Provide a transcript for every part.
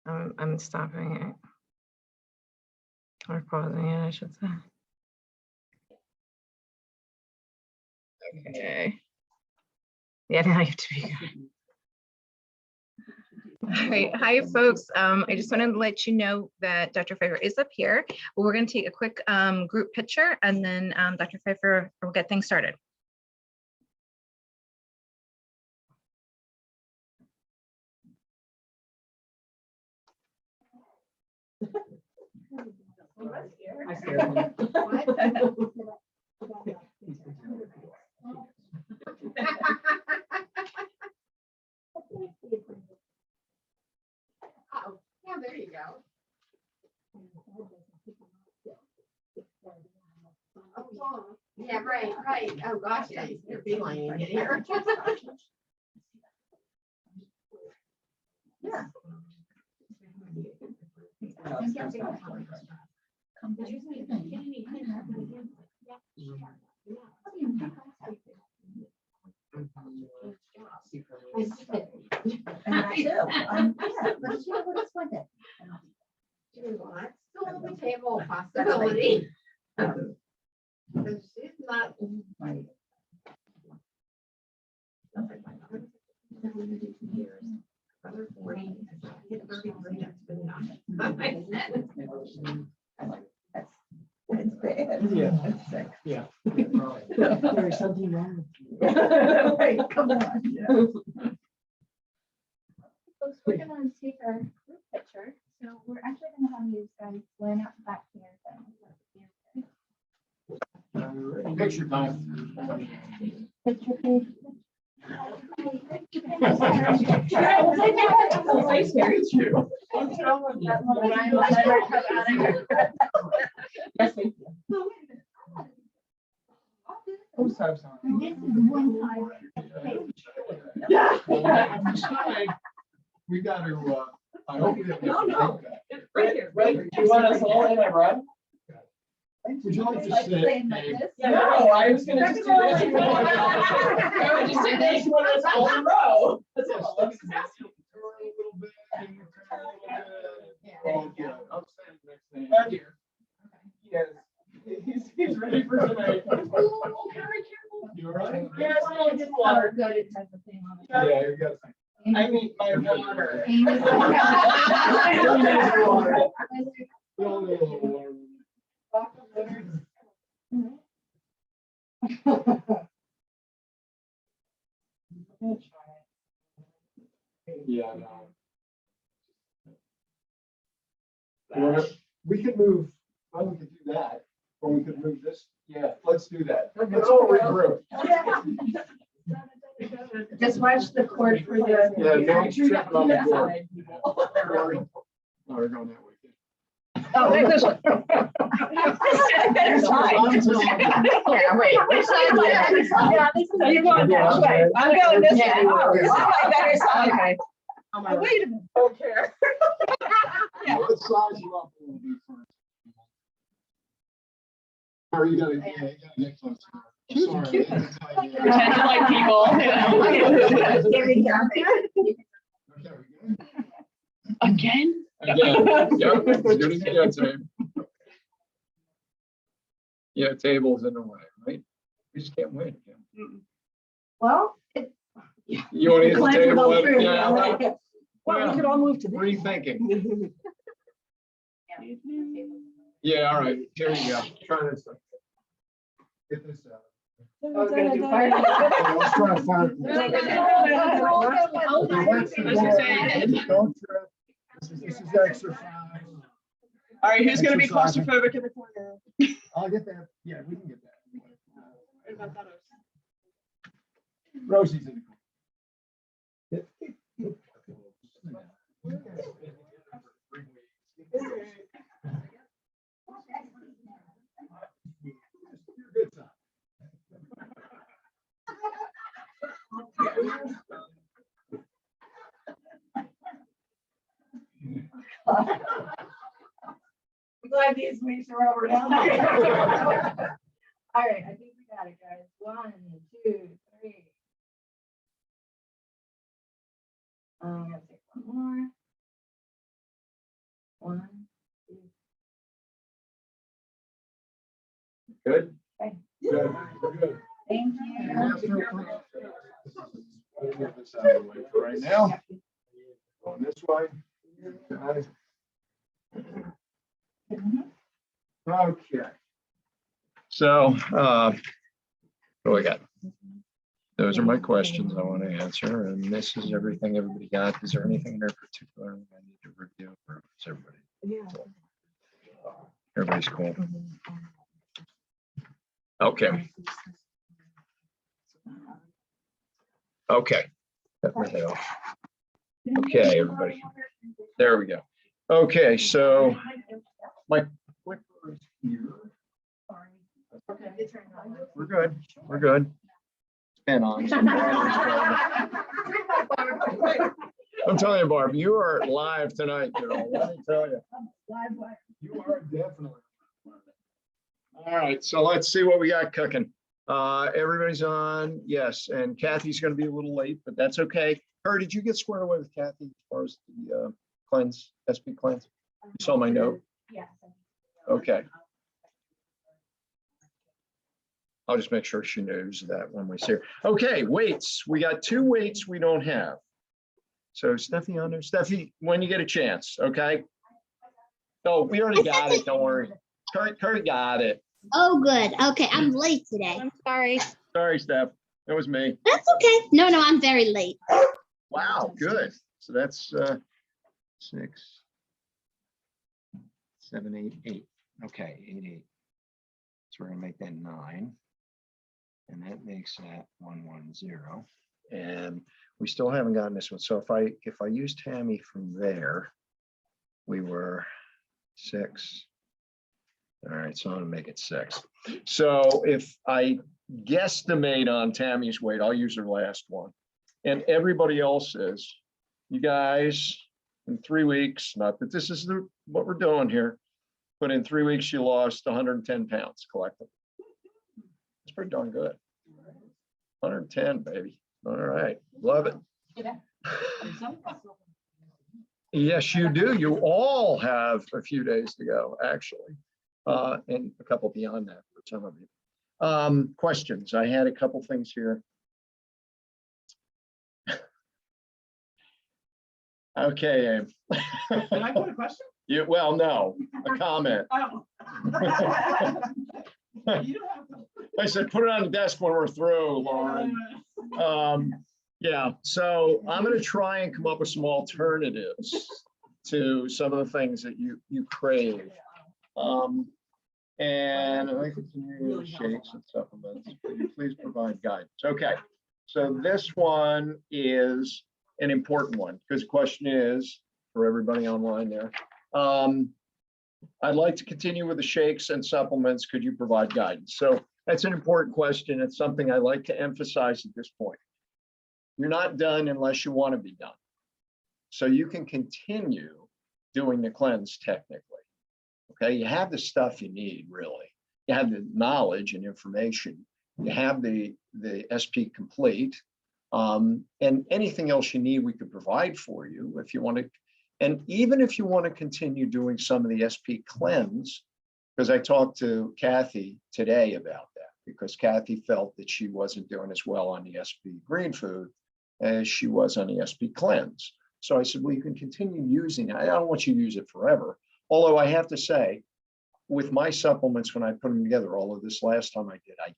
I'm stopping it. Or pausing it, I should say. Okay. Yeah, now you have to be good. All right, hi folks. I just wanted to let you know that Dr. Pfeiffer is up here. We're going to take a quick group picture and then Dr. Pfeiffer will get things started. I scared him. Oh, yeah, there you go. Oh, yeah, right. Oh, gosh, yeah, you're beelining it here. Yeah. Still on the table possibility. She's not. Other 40, hit 33, that's been done. That's bad. Yeah. That's sick. Yeah. There's something wrong with you. Right, come on. Yeah. Folks, we're gonna take our group picture. So we're actually gonna have you guys line up back here. Picture time. Picture please. Who's have some? This is one time. We got to, I hope we have. No. Right here. Do you want us all in a run? Would you like to sit? Playing like this? No, I was gonna just do this. I would just do this when it's all in a row. That's all. Turn a little bit, and turn a little bit. Oh, yeah. I'm standing next to him. Back here. Yes. He's ready for tonight. You all right? Yeah, it's just water. Good, it has the thing on it. Yeah, you got to. I need my water. Amy's Yeah, no. We could move, well, we could do that, or we could move this. Yeah, let's do that. Let's all regroup. Just watch the cord for the. Yeah, no tripping on the cord. No, we're going that way. Oh, wait, this one. Better side. Yeah, wait, which side? Yeah, this is. You're going that way. I'm going this way. Oh, Yeah. my better side. Okay. Oh, wait a minute. Don't care. Let's size you up a little bit first. Or you gotta, yeah, you gotta get closer. Sorry, I didn't tell you. Pretend to like people. Here we go. Okay, we good? Again? Again, yep, as good as it gets, Abe. Yeah, table's in the way, right? We just can't win. Well. You want to use the table? Yeah. Well, we could all move to What are you this. thinking? Yeah, all right, here you go. Try this. Get this out. Oh, we're gonna do fire. Let's try fire. Don't trip. This is exercise. All right, who's gonna be Exercising. claustrophobic in the corner? I'll get that. Yeah, we can get that. Rosie's in the corner. Good time. I'm glad these weeks are over now. All right, I think we got it, guys. 1, 2, 3. I'm gonna take one more. Good? Okay. Good, we're good. Thank you. We'll get this out of the way for right now. Going this way. Okay. Okay. So, what do I got? Those are my questions I want to answer, and this is everything everybody got. Is there anything in there particular I need to review, or is everybody? Everybody's cool. Okay. Okay. Cut my head off. Okay, everybody. There we go. Okay, so my clicker is here. We're good. We're good. It's been on. So I'm telling you, Barb, you are live tonight, girl. Let me tell you. You are definitely. All right, so let's see what we got cooking. Everybody's on, yes, and Kathy's gonna be a little late, but that's okay. Her, did you get squared away with Kathy as far as the cleanse, SP cleanse? You saw my note? Yes. Okay. I'll just make sure she knows that when we see her. Okay, weights. We got 2 weights we don't have. So Steffi on there. Steffi, when you get a chance, okay? Oh, we already got it. Don't worry. Kurt got it. Oh, good. Okay, I'm late today. I'm sorry. Sorry, Steph. That was me. That's okay. No, I'm very late. Wow, good. So that's 6, 7, 8, 8. Okay, 8, 8. So we're gonna make that 9. And that makes that 1, 1, 0. And we still haven't gotten this one. So if I use Tammy from there, we were 6. All right, so I'm gonna make it 6. So if I guesstimate on Tammy's weight, I'll use her last one. And everybody else's, you guys, in 3 weeks, not that this is what we're doing here, but in 3 weeks, you lost 110 pounds collectively. It's pretty darn good. 110, baby. All right, love it. Yes, you do. You all have a few days to go, actually, and a couple beyond that for some of you. Questions? I had a couple things here. Okay, Abe. Can I put a question? Well, no, a comment. Oh. You don't have to. I said, put it on the desk when we're through, Lauren. Yeah, so I'm going to try and come up with some alternatives to some of the things that you crave. And I continue with shakes and supplements. Could you please provide guidance? Okay, so this one is an important one because the question is for everybody online there. I'd like to continue with the shakes and supplements. Could you provide guidance? So that's an important question. It's something I like to emphasize at this point. You're not done unless you want to be done. So you can continue doing the cleanse technically. Okay, you have the stuff you need, really. You have the knowledge and information. You have the SP complete. And anything else you need, we could provide for you if you want to. And even if you want to continue doing some of the SP cleanse, because I talked to Kathy today about that, because Kathy felt that she wasn't doing as well on the SP green food as she was on the SP cleanse. So I said, well, you can continue using it. I don't want you to use it forever. Although I have to say, with my supplements, when I put them together, all of this last time I did not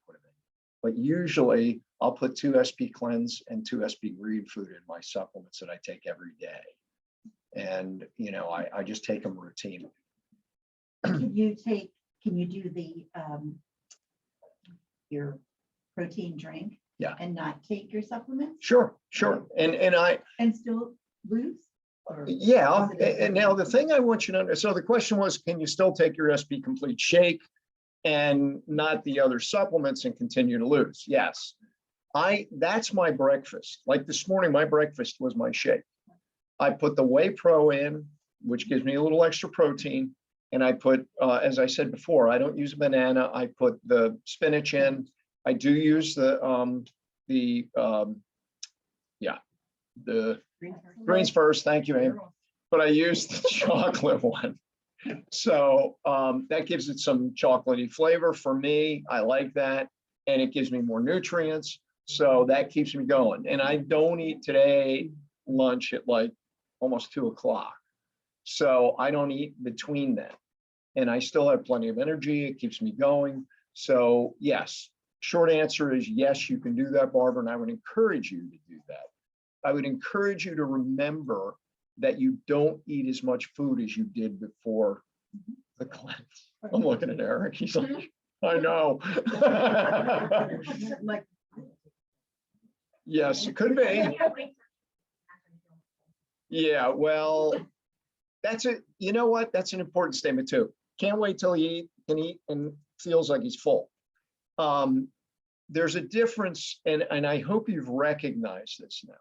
put them in. But usually I'll put 2 SP cleanse and 2 SP green food in my supplements that I take every day. And, you know, I just take them routinely. Can you do the, your protein drink? Yeah. And not take your supplements Sure. And still lose? Or yeah, is it- and now the thing I want you to understand, so the question was, can you still take your SP complete shake and not the other supplements and continue to lose? Yes. That's my breakfast. Like this morning, my breakfast was my shake. I put the whey pro in, which gives me a little extra protein. And I put, as I said before, I don't use a banana. I put the spinach in. I do use the greens first. Thank you, Abe. But I use the chocolate one. So that gives it some chocolatey flavor. For me, I like that. And it gives me more nutrients. So that keeps me going. And I don't eat today lunch at like almost 2 o'clock. So I don't eat between that. And I still have plenty of energy. It keeps me going. So yes, short answer is yes, you can do that, Barbara, and I would encourage you to do that. I would encourage you to remember that you don't eat as much food as you did before the cleanse. I'm looking at Eric. He's like, I know. Like, Yes, it could be. Yeah, well, that's it. You know what? That's an important statement too. Can't wait till he can eat and feels like he's full. There's a difference, and I hope you've recognized this now.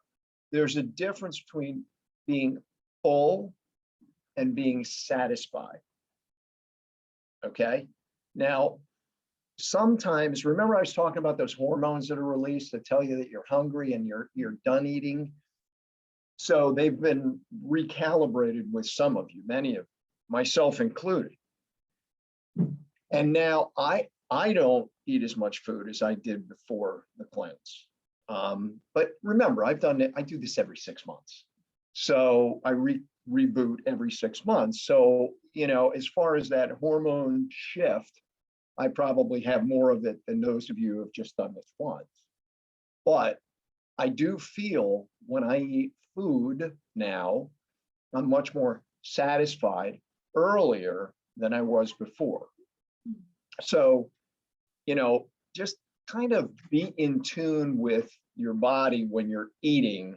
There's a difference between being full and being satisfied. Okay. Now, sometimes, remember I was talking about those hormones that are released that tell you that you're hungry and you're done eating. So they've been recalibrated with some of you, many of myself included. And now I don't eat as much food as I did before the cleanse. But remember, I do this every 6 months. So I reboot every 6 months. So, you know, as far as that hormone shift, I probably have more of it than those of you who have just done this once. But I do feel when I eat food now, I'm much more satisfied earlier than I was before. So, you know, just kind of be in tune with your body when you're eating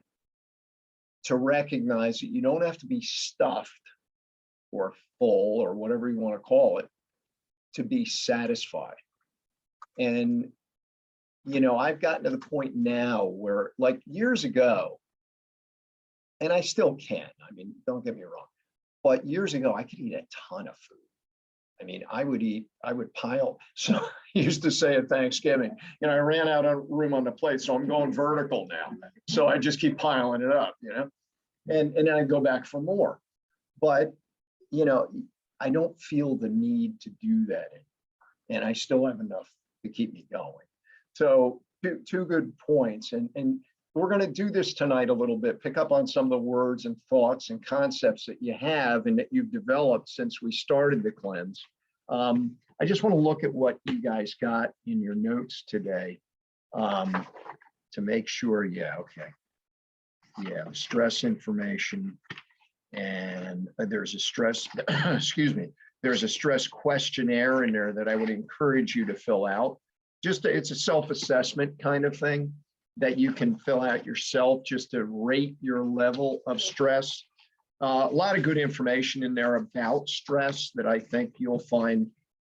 to recognize that you don't have to be stuffed or full or whatever you want to call it to be satisfied. And, you know, I've gotten to the point now where, like years ago, and I still can, I mean, don't get me wrong, but years ago, I could eat a ton of food. I mean, I would pile. So I used to say at Thanksgiving, you know, I ran out of room on the plate, so I'm going vertical now. So I just keep piling it up, you know, and then I go back for more. But, you know, I don't feel the need to do that anymore. And I still have enough to keep me going. So two good points. And we're going to do this tonight a little bit, pick up on some of the words and thoughts and concepts that you have and that you've developed since we started the cleanse. I just want to look at what you guys got in your notes today to make sure, yeah, okay. Yeah, stress information. And there's a stress, excuse me, there's a stress questionnaire in there that I would encourage you to fill out. It's a self-assessment kind of thing that you can fill out yourself just to rate your level of stress. A lot of good information in there about stress that I think you'll find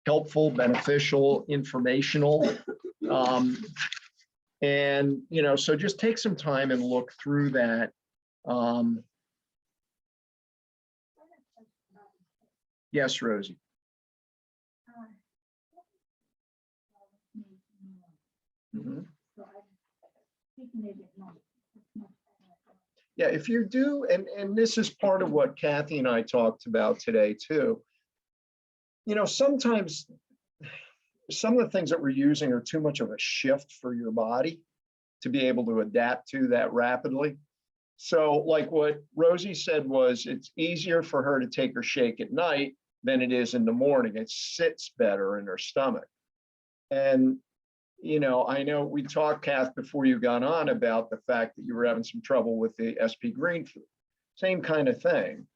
helpful, beneficial, informational. And, you know, so just take some time and look through that. Yes, Rosie. Mhm. Yeah, if you do, and this is part of what Kathy and I talked about today too. You know, sometimes some of the things that we're using are too much of a shift for your body to be able to adapt to that rapidly. So like what Rosie said was, it's easier for her to take her shake at night than it is in the morning. It sits better in her stomach. And, you know, I know we talked, Kath, before you got on about the fact that you were having some trouble with the SP Green food. Same kind of thing.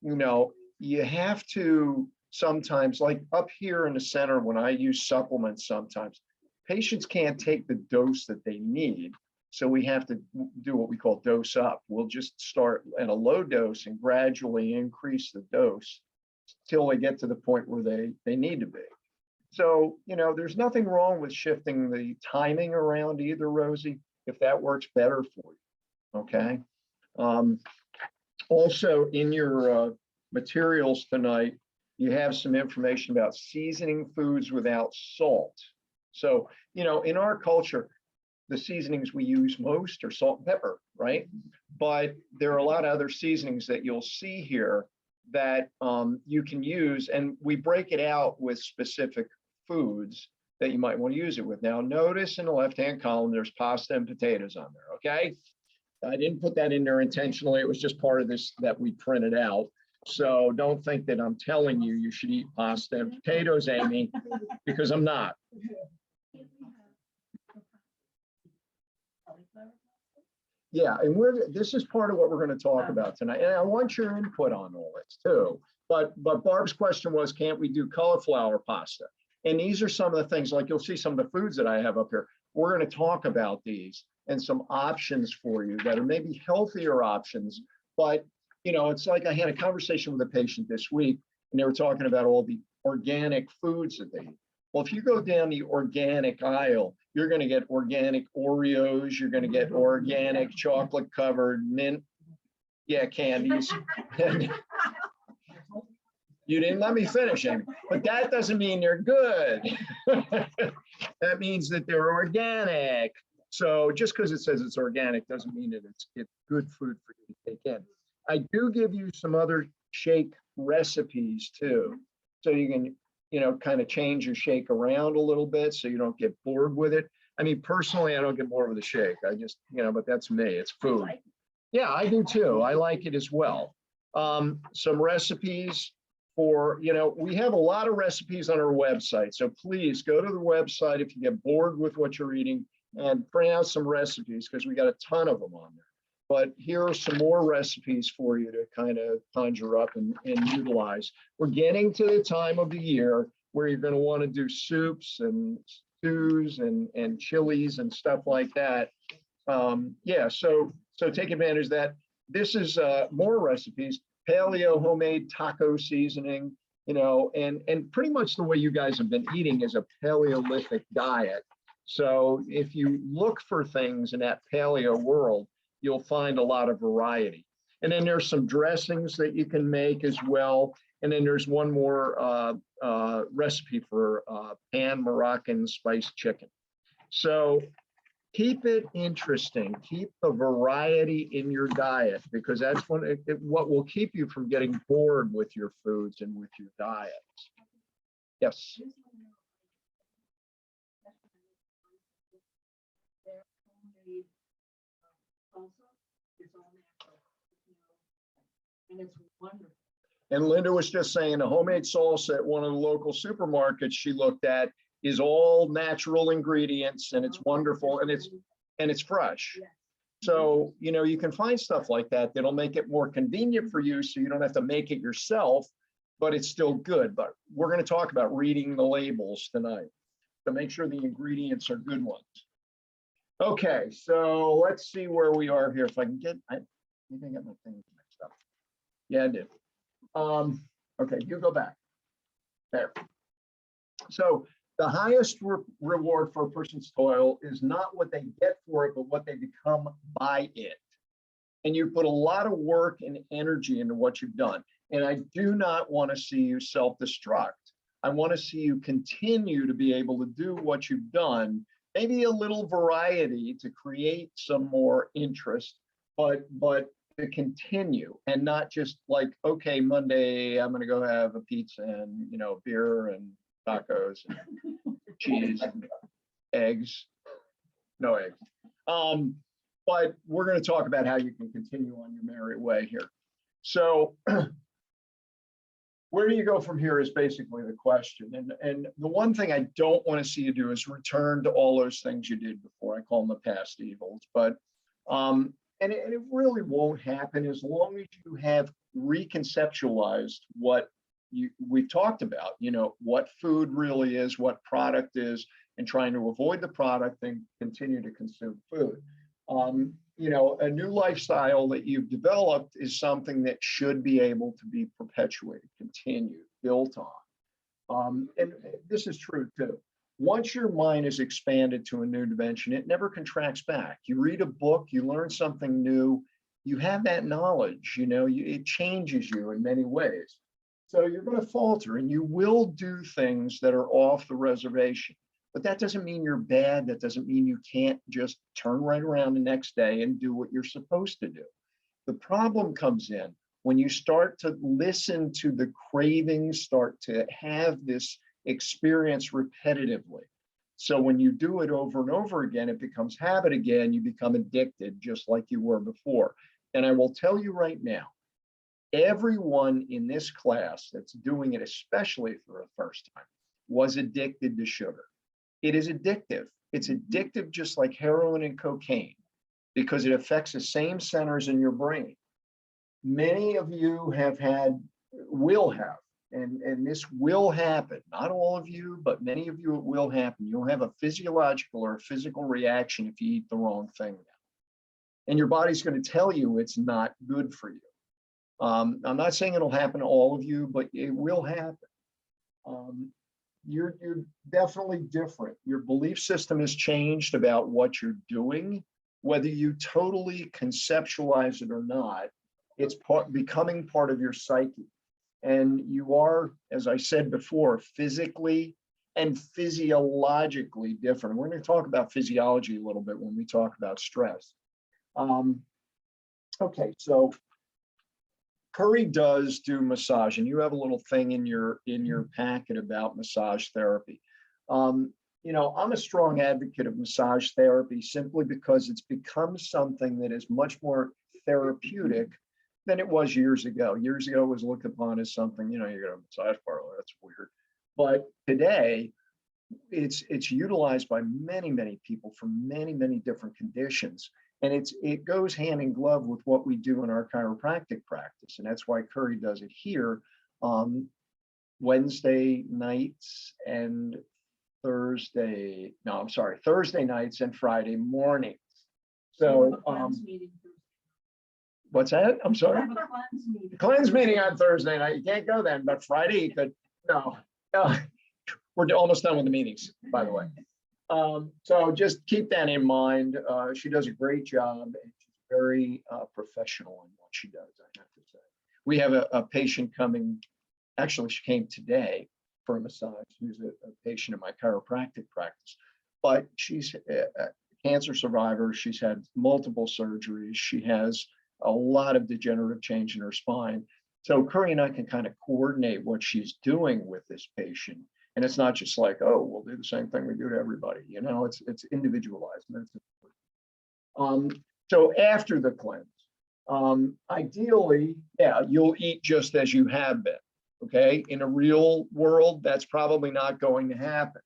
You know, you have to sometimes, like up here in the center, when I use supplements, sometimes patients can't take the dose that they need. So we have to do what we call dose up. We'll just start at a low dose and gradually increase the dose till they get to the point where they need to be. So, you know, there's nothing wrong with shifting the timing around either, Rosie, if that works better for you, okay? Also, in your materials tonight, you have some information about seasoning foods without salt. So, you know, in our culture, the seasonings we use most are salt and pepper, right? But there are a lot of other seasonings that you'll see here that you can use, and we break it out with specific foods that you might want to use it with. Now, notice in the left-hand column, there's pasta and potatoes on there, okay? I didn't put that in there intentionally. It was just part of this that we printed out. So don't think that I'm telling you you should eat pasta and potatoes, Amy, because I'm not. Yeah, and this is part of what we're going to talk about tonight. And I want your input on all this too. But Barb's question was, can't we do cauliflower pasta? And these are some of the things, like you'll see some of the foods that I have up here. We're going to talk about these and some options for you that are maybe healthier options. But, you know, it's like I had a conversation with a patient this week, and they were talking about all the organic foods that they eat. Well, if you go down the organic aisle, you're going to get organic Oreos, you're going to get organic chocolate covered mint, candies. You didn't let me finish, Amy, but that doesn't mean they're good. That means that they're organic. So just because it says it's organic doesn't mean that it's good food for you to take in. I do give you some other shake recipes too. So you can, you know, kind of change your shake around a little bit so you don't get bored with it. I mean, personally, I don't get bored with a shake. I just, you know, but that's me, it's food. Yeah, I do too. I like it as well. Some recipes for, you know, we have a lot of recipes on our website. So please go to the website if you get bored with what you're eating and print out some recipes because we got a ton of them on there. But here are some more recipes for you to kind of conjure up and utilize. We're getting to the time of the year where you're going to want to do soups and stews and chilies and stuff like that. Yeah, so take advantage of that. This is more recipes. Paleo homemade taco seasoning, you know, and pretty much the way you guys have been eating is a Paleolithic diet. So if you look for things in that paleo world, you'll find a lot of variety. And then there's some dressings that you can make as well. And then there's one more recipe for pan Moroccan spiced chicken. So keep it interesting. Keep the variety in your diet because that's what will keep you from getting bored with your foods and with your diets. Yes. And it's wonderful. And Linda was just saying the homemade salsa at one of the local supermarkets she looked at is all natural ingredients and it's wonderful and it's fresh. So, you know, you can find stuff like that that'll make it more convenient for you so you don't have to make it yourself, but it's still good. But we're going to talk about reading the labels tonight to make sure the ingredients are good ones. Okay, so let's see where we are here. If I can get, I think I got my things mixed up. Yeah, I did. Okay, you go back there. So the highest reward for a person's toil is not what they get for it, but what they become by it. And you put a lot of work and energy into what you've done. And I do not want to see you self-destruct. I want to see you continue to be able to do what you've done, maybe a little variety to create some more interest, but to continue and not just like, okay, Monday, I'm going to go have a pizza and, you know, beer and tacos and cheese and eggs, no eggs. But we're going to talk about how you can continue on your merry way here. So where do you go from here is basically the question. And the one thing I don't want to see you do is return to all those things you did before. I call them the past evils, but and it really won't happen as long as you have reconceptualized what we've talked about, you know, what food really is, what product is, and trying to avoid the product and continue to consume food. You know, a new lifestyle that you've developed is something that should be able to be perpetuated, continued, built on. And this is true too. Once your mind is expanded to a new dimension, it never contracts back. You read a book, you learn something new, you have that knowledge, you know, it changes you in many ways. So you're going to falter and you will do things that are off the reservation. But that doesn't mean you're bad. That doesn't mean you can't just turn right around the next day and do what you're supposed to do. The problem comes in when you start to listen to the cravings, start to have this experience repetitively. So when you do it over and over again, it becomes habit again, you become addicted just like you were before. And I will tell you right now, everyone in this class that's doing it, especially for the first time, was addicted to sugar. It is addictive. It's addictive just like heroin and cocaine because it affects the same centers in your brain. Many of you have had, will have, and this will happen. Not all of you, but many of you it will happen. You'll have a physiological or a physical reaction if you eat the wrong thing now. And your body's going to tell you it's not good for you. I'm not saying it'll happen to all of you, but it will happen. You're definitely different. Your belief system has changed about what you're doing, whether you totally conceptualize it or not. It's becoming part of your psyche. And you are, as I said before, physically and physiologically different. We're going to talk about physiology a little bit when we talk about stress. Okay, so Curry does do massage, and you have a little thing in your packet about massage therapy. You know, I'm a strong advocate of massage therapy simply because it's become something that is much more therapeutic than it was years ago. Years ago, it was looked upon as something, you know, you got a massage parlor, that's weird. But today, it's utilized by many people for many different conditions. And it goes hand in glove with what we do in our chiropractic practice. And that's why Curry does it here Wednesday nights and Thursday nights and Friday mornings. So what's that? I'm sorry. Cleanse meeting on Thursday night. You can't go then, but Friday you could. No, we're almost done with the meetings, by the way. So just keep that in mind. She does a great job and she's very professional in what she does, I have to say. We have a patient coming, actually she came today for a massage. She's a patient in my chiropractic practice, but she's a cancer survivor. She's had multiple surgeries. She has a lot of degenerative change in her spine. So Curry and I can kind of coordinate what she's doing with this patient. And it's not just like, oh, we'll do the same thing we do to everybody. You know, it's individualized. And that's important. So after the cleanse, ideally, yeah, you'll eat just as you have been. Okay. In a real world, that's probably not going to happen.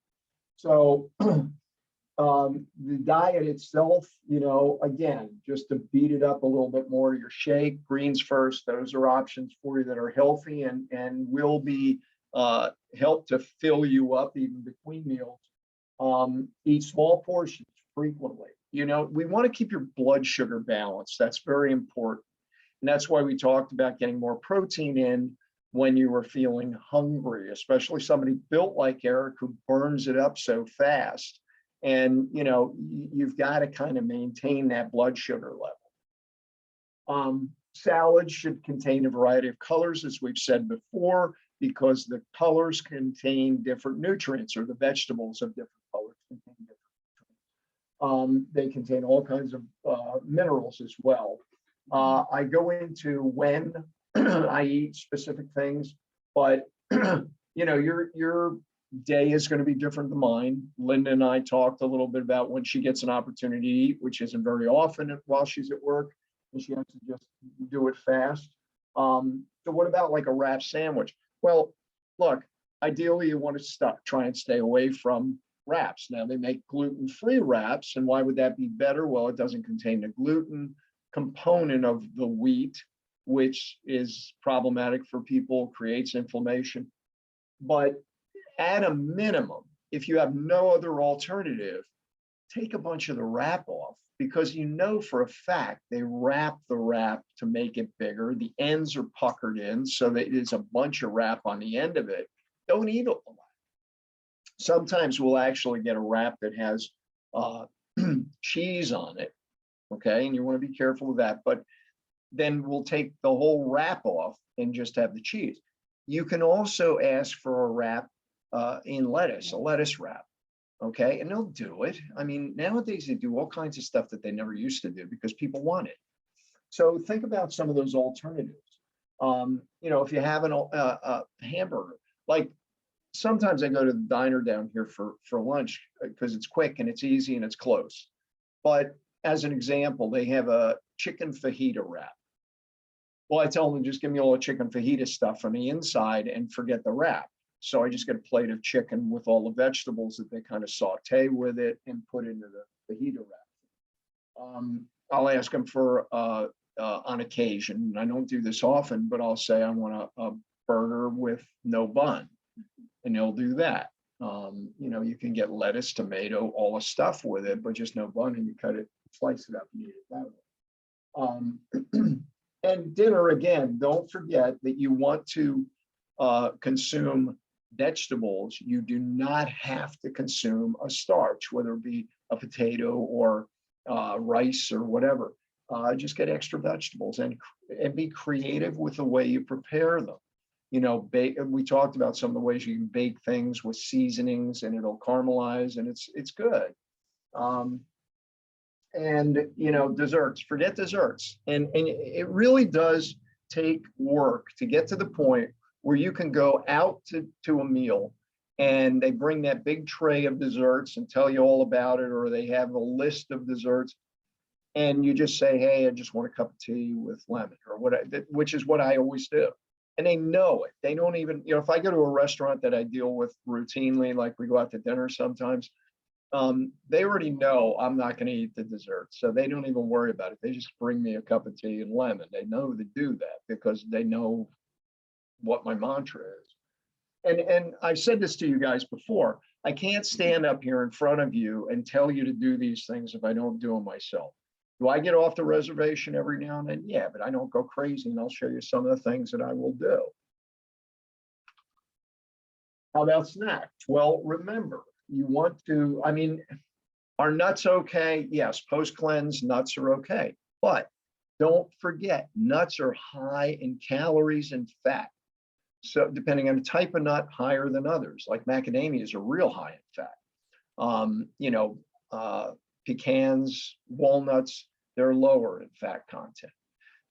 So the diet itself, you know, again, just to beat it up a little bit more, your shake, greens first, those are options for you that are healthy and will be help to fill you up even between meals. Eat small portions frequently. You know, we want to keep your blood sugar balanced. That's very important. And that's why we talked about getting more protein in when you were feeling hungry, especially somebody built like Eric who burns it up so fast. And, you know, you've got to kind of maintain that blood sugar level. Salads should contain a variety of colors, as we've said before, because the colors contain different nutrients, or the vegetables of different colors contain different nutrients. They contain all kinds of minerals as well. I go into when I eat specific things, but you know, your day is going to be different than mine. Linda and I talked a little bit about when she gets an opportunity to eat, which isn't very often while she's at work, and she has to just do it fast. So what about like a wrap sandwich? Well, look, ideally you want to try and stay away from wraps. Now they make gluten-free wraps, and why would that be better? Well, it doesn't contain the gluten component of the wheat, which is problematic for people, creates inflammation. But at a minimum, if you have no other alternative, take a bunch of the wrap off, because you know for a fact they wrap the wrap to make it bigger. The ends are puckered in so that there's a bunch of wrap on the end of it. Don't eat a lot. Sometimes we'll actually get a wrap that has cheese on it, okay? And you want to be careful with that. But then we'll take the whole wrap off and just have the cheese. You can also ask for a wrap in lettuce, a lettuce wrap, okay? And they'll do it. I mean, nowadays they do all kinds of stuff that they never used to do because people want it. So think about some of those alternatives. You know, if you have a hamburger, like sometimes I go to the diner down here for lunch because it's quick and it's easy and it's close. But as an example, they have a chicken fajita wrap. Well, I tell them, just give me all the chicken fajita stuff on the inside and forget the wrap. So I just get a plate of chicken with all the vegetables that they kind of saute with it and put into the fajita wrap. I'll ask them for, on occasion, I don't do this often, but I'll say I want a burger with no bun, and they'll do that. You know, you can get lettuce, tomato, all the stuff with it, but just no bun, and you cut it, slice it up and eat it that way. And dinner, again, don't forget that you want to consume vegetables. You do not have to consume a starch, whether it be a potato or rice or whatever. Just get extra vegetables and be creative with the way you prepare them. You know, we talked about some of the ways you can bake things with seasonings and it'll caramelize and it's good. And, you know, desserts, forget desserts. And it really does take work to get to the point where you can go out to a meal and they bring that big tray of desserts and tell you all about it, or they have a list of desserts. And you just say, hey, I just want a cup of tea with lemon or what, which is what I always do. And they know it. They don't even, you know, if I go to a restaurant that I deal with routinely, like we go out to dinner sometimes, they already know I'm not going to eat the dessert. So they don't even worry about it. They just bring me a cup of tea and lemon. They know to do that because they know what my mantra is. And I've said this to you guys before, I can't stand up here in front of you and tell you to do these things if I don't do them myself. Do I get off the reservation every now and then? Yeah, but I don't go crazy, and I'll show you some of the things that I will do. How about snacks? Well, remember, you want to, I mean, are nuts okay? Yes, post-cleanse, nuts are okay. But don't forget, nuts are high in calories and fat. So depending on the type of nut, higher than others. Like macadamias are real high in fat. You know, pecans, walnuts, they're lower in fat content.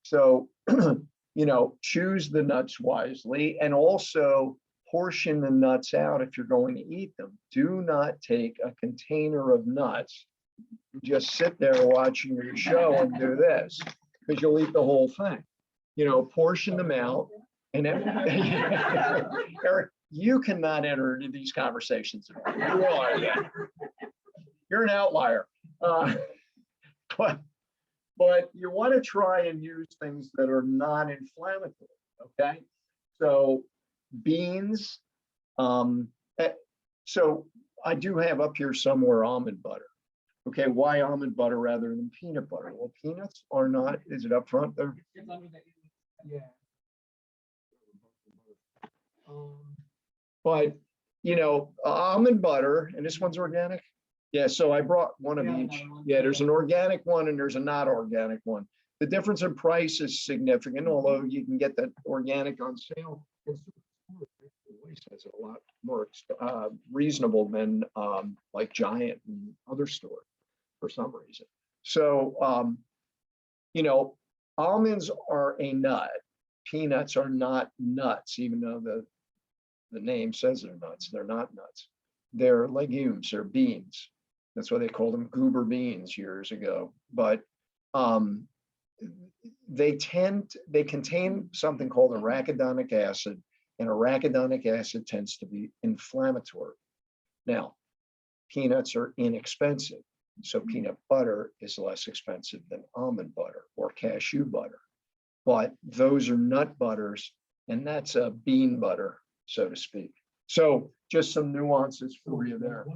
So, you know, choose the nuts wisely and also portion the nuts out if you're going to eat them. Do not take a container of nuts, just sit there watching your show and do this, because you'll eat the whole thing. You know, portion them out. And then, Eric, you cannot enter into these conversations. You are, yeah. You're an outlier. But you want to try and use things that are non-inflammatory, okay? So beans, so I do have up here somewhere almond butter. Okay, why almond butter rather than peanut butter? Well, peanuts are not, is it up front there? Yeah. But, you know, almond butter, and this one's organic. Yeah, so I brought one of each. Yeah, there's an organic one and there's a not organic one. The difference in price is significant, although you can get that organic on sale. It's a lot more reasonable than like Giant and other stores for some reason. So, you know, almonds are a nut. Peanuts are not nuts, even though the name says they're nuts. They're not nuts. They're legumes, they're beans. That's why they called them goober beans years ago. But they contain something called arachidonic acid, and arachidonic acid tends to be inflammatory. Now, peanuts are inexpensive, so peanut butter is less expensive than almond butter or cashew butter. But those are nut butters, and that's a bean butter, so to speak. So just some nuances for you there.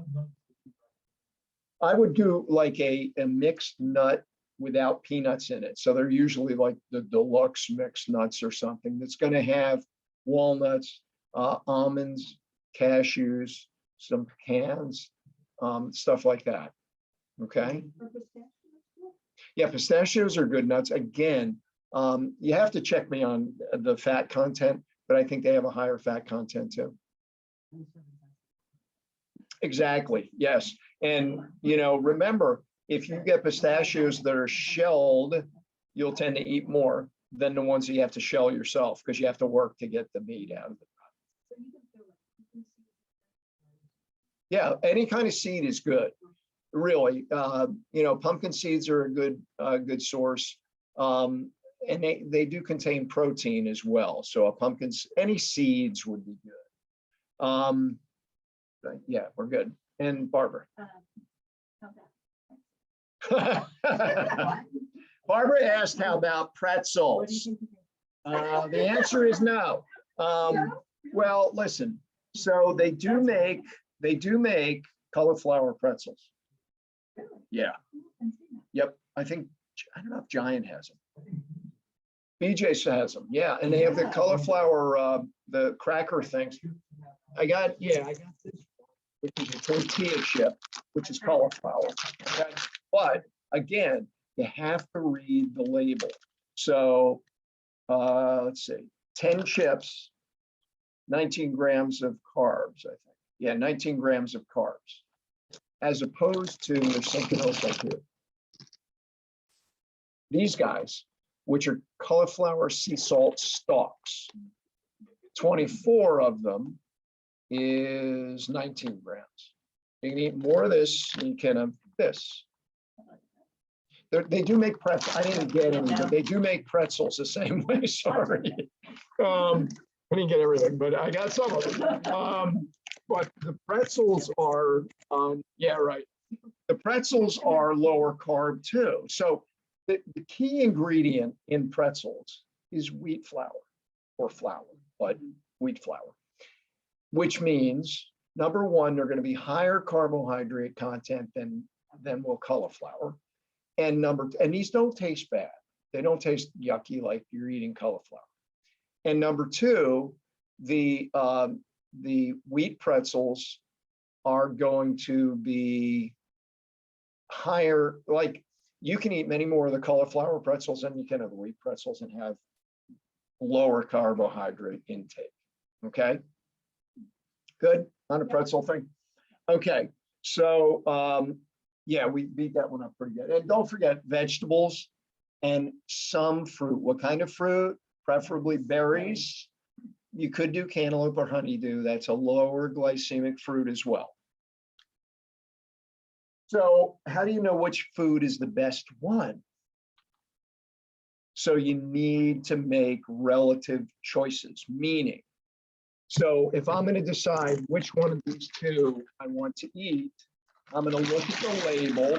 I would do like a mixed nut without peanuts in it. So they're usually like the deluxe mixed nuts or something that's going to have walnuts, almonds, cashews, some pecans, stuff like that. Okay. Yeah, pistachios are good nuts. Again, you have to check me on the fat content, but I think they have a higher fat content too. Exactly. Yes. And, you know, remember, if you get pistachios that are shelled, you'll tend to eat more. than the ones that you have to shell yourself because you have to work to get the meat out of it. Yeah, any kind of seed is good, really. You know, pumpkin seeds are a good source. And they do contain protein as well. So any seeds would be good. But yeah, we're good. And Barbara. Barbara asked, how about pretzels? The answer is no. Well, listen, so they do make cauliflower pretzels. Yeah. Yep. I don't know if Giant has them. BJ's has them. Yeah. And they have the cauliflower, the cracker things. I got this, which is a tortilla chip, which is cauliflower. Okay? But again, you have to read the label. So let's see, 10 chips, 19 grams of carbs, I think. Yeah, 19 grams of carbs, as opposed to, there's something else up here. These guys, which are cauliflower sea salt stalks, 24 of them is 19 grams. You can eat more of this than you can of this. They do make pretzels. I didn't get any, but they do make pretzels the same way. Sorry. I didn't get everything, but I got some of them. But the pretzels are, yeah, right. The pretzels are lower carb too. So the key ingredient in pretzels is wheat flour or flour, but wheat flour, which means, number one, they're going to be higher carbohydrate content than will cauliflower. And these don't taste bad. They don't taste yucky like you're eating cauliflower. And number two, the wheat pretzels are going to be higher. Like, you can eat many more of the cauliflower pretzels than you can of the wheat pretzels and have lower carbohydrate intake. Okay. Good on a pretzel thing. Okay. So, yeah, we beat that one up pretty good. And don't forget vegetables and some fruit. What kind of fruit? Preferably berries. You could do cantaloupe or honeydew. That's a lower glycemic fruit as well. So how do you know which food is the best one? So you need to make relative choices, meaning, so if I'm going to decide which one of these two I want to eat, I'm going to look at the label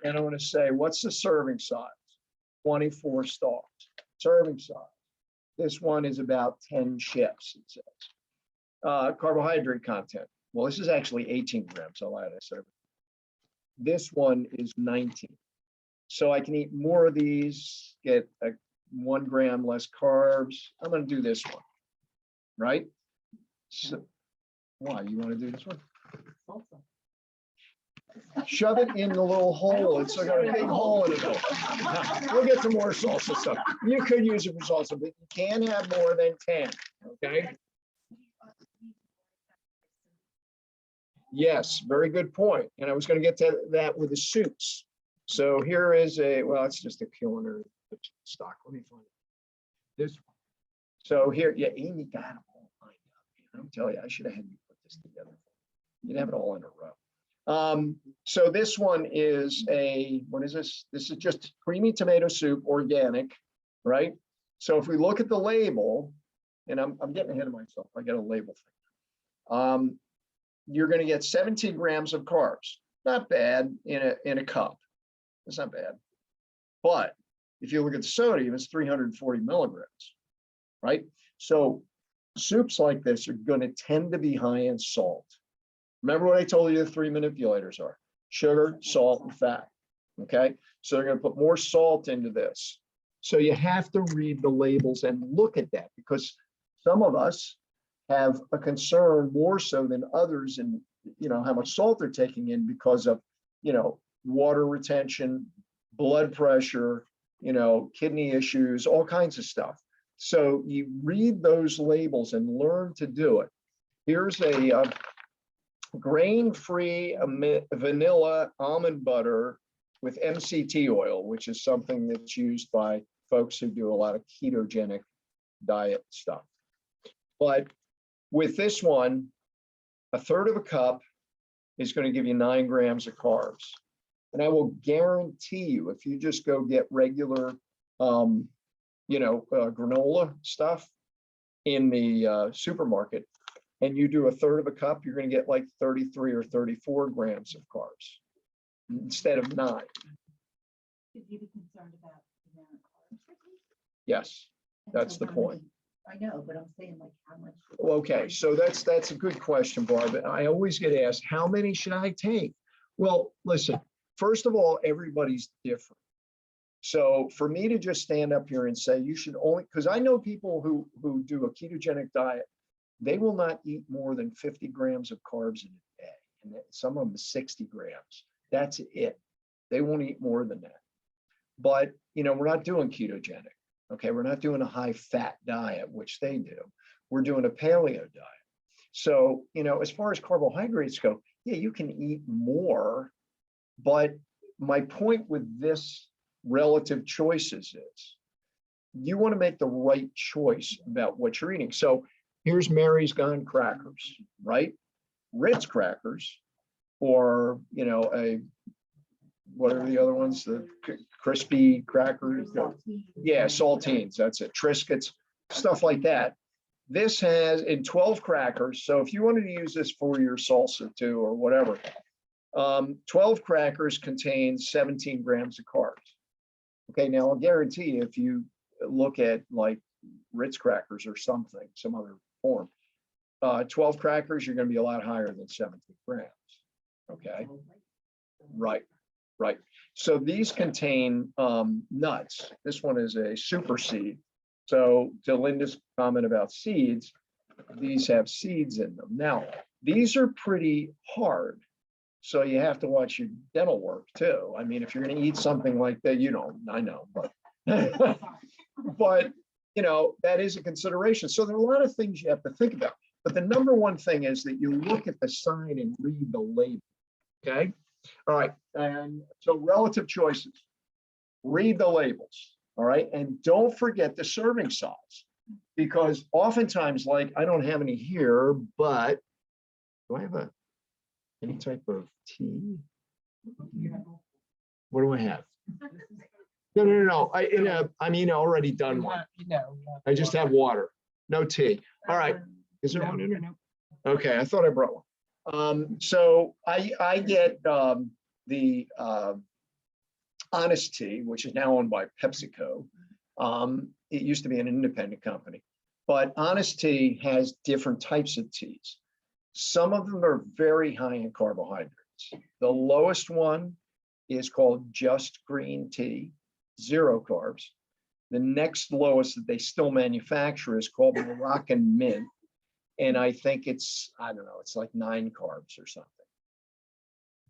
and I'm going to say, what's the serving size? 24 stalks. Serving size. This one is about 10 chips, it says. Carbohydrate content. Well, this is actually 18 grams. I lied, I said. This one is 19. So I can eat more of these, get 1 gram less carbs. I'm going to do this one, right? So, why? You want to do this one? Shove it in the little hole. It's got a big hole in it. We'll get some more salsa stuff. You could use it for salsa, but you can't have more than 10. Okay. Yes, very good point. And I was going to get to that with the soups. So here is well, it's just a culinary stock. Let me find it. This one. So here, yeah, Amy got them all lined up. I'm telling you, I should have had you put this together. You'd have it all in a row. So this one is what is this? This is just creamy tomato soup, organic, right? So if we look at the label, and I'm getting ahead of myself, I got a label thing. You're going to get 17 grams of carbs. Not bad in a cup. It's not bad. But if you look at the sodium, it's 340 milligrams, right? So soups like this are going to tend to be high in salt. Remember what I told you the 3 manipulators are: sugar, salt, and fat. Okay, so they're going to put more salt into this. So you have to read the labels and look at that, because some of us have a concern more so than others in, how much salt they're taking in because of, water retention, blood pressure, kidney issues, all kinds of stuff. So you read those labels and learn to do it. Here's a grain-free vanilla almond butter with MCT oil, which is something that's used by folks who do a lot of ketogenic diet stuff. But with this one, a third of a cup is going to give you 9 grams of carbs. And I will guarantee you, if you just go get regular, granola stuff in the supermarket, and you do a third of a cup, you're going to get like 33 or 34 grams of carbs instead of 9. Could you be concerned about the amount of carbs? Yes, And that's so the how point. many- I know, but I'm saying like how much. Okay, so that's a good question, Barb. I always get asked, how many should I take? Well, listen, first of all, everybody's different. So for me to just stand up here and say you should only, because I know people who do a ketogenic diet, they will not eat more than 50 grams of carbs in a day. And some of them 60 grams. That's it. They won't eat more than that. But, we're not doing ketogenic. Okay, we're not doing a high fat diet, which they do. We're doing a paleo diet. So, as far as carbohydrates go, yeah, you can eat more. But my point with this relative choices is you want to make the right choice about what you're eating. So here's Mary's Gone crackers, right? Ritz crackers, or, what are the other ones? The crispy crackers. Yeah, saltines, that's it. Triscuits, stuff like that. This has in 12 crackers. So if you wanted to use this for your salsa too, or whatever, 12 crackers contain 17 grams of carbs. Okay, now I'll guarantee you, if you look at like Ritz crackers or something, some other form, 12 crackers, you're going to be a lot higher than 17 grams. Okay, right. So these contain nuts. This one is a super seed. So to Linda's comment about seeds, these have seeds in them. Now, these are pretty hard. So you have to watch your dental work too. I mean, if you're going to eat something like that, I know, but, but, that is a consideration. So there are a lot of things you have to think about. But the number one thing is that you look at the sign and read the label. Okay. All right. And so relative choices, read the labels. All right. And don't forget the serving size, because oftentimes, like, I don't have any here, but do I have any type of tea? What do I have? No. I already done one. I just have water, no tea. All right. Is there one in there? Okay, I thought I brought one. So I get the Honest Tea, which is now owned by PepsiCo. It used to be an independent company, but Honest Tea has different types of teas. Some of them are very high in carbohydrates. The lowest one is called Just Green Tea, 0 carbs. The next lowest that they still manufacture is called Moroccan Mint. And I think it's, I don't know, it's like 9 carbs or something.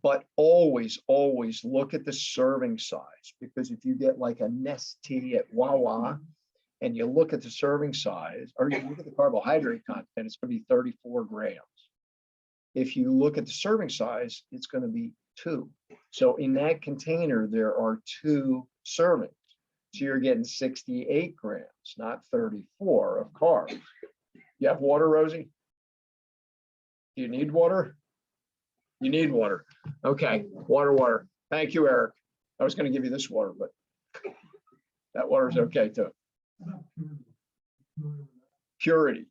But always look at the serving size, because if you get like a Nestea at Wawa and you look at the serving size, or you look at the carbohydrate content, it's going to be 34 grams. If you look at the serving size, it's going to be 2. So in that container, there are 2 servings. So you're getting 68 grams, not 34 of carbs. You have water, Rosie? Do you need water? You need water. Okay, water. Thank you, Eric. I was going to give you this water, but that water is okay too. Purity.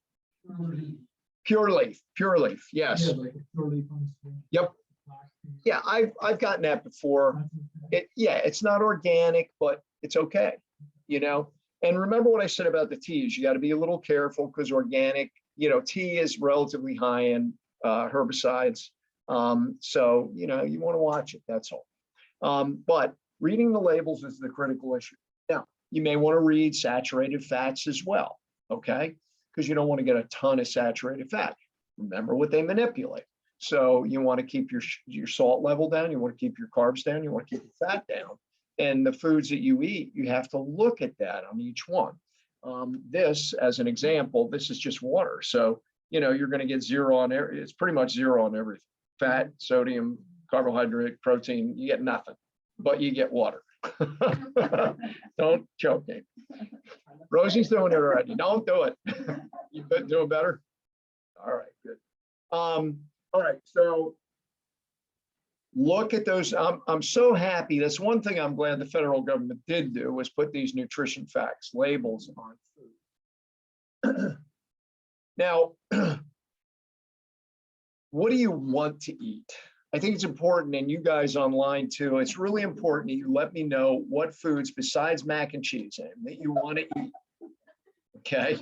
Pure leaf, yes. Yep. Yeah, I've gotten that before. It's not organic, but it's okay, And remember what I said about the teas. You got to be a little careful, because organic, tea is relatively high in herbicides. So, you want to watch it, that's all. But reading the labels is the critical issue. Now, you may want to read saturated fats as well, okay? Because you don't want to get a ton of saturated fat. Remember what they manipulate. So you want to keep your salt level down, you want to keep your carbs down, you want to keep your fat down. And the foods that you eat, you have to look at that on each one. This, as an example, this is just water. So, you're going to get 0 on every, it's pretty much 0 on everything. Fat, sodium, carbohydrate, protein, you get nothing, but you get water. Don't choke me. Rosie's doing it already. Don't do it. You doing better? All right, good. All right, so look at those. I'm so happy. That's one thing I'm glad the federal government did do, was put these nutrition facts labels on food. Now, what do you want to eat? I think it's important, and you guys online too, it's really important that you let me know what foods besides mac and cheese that you want to eat. Okay?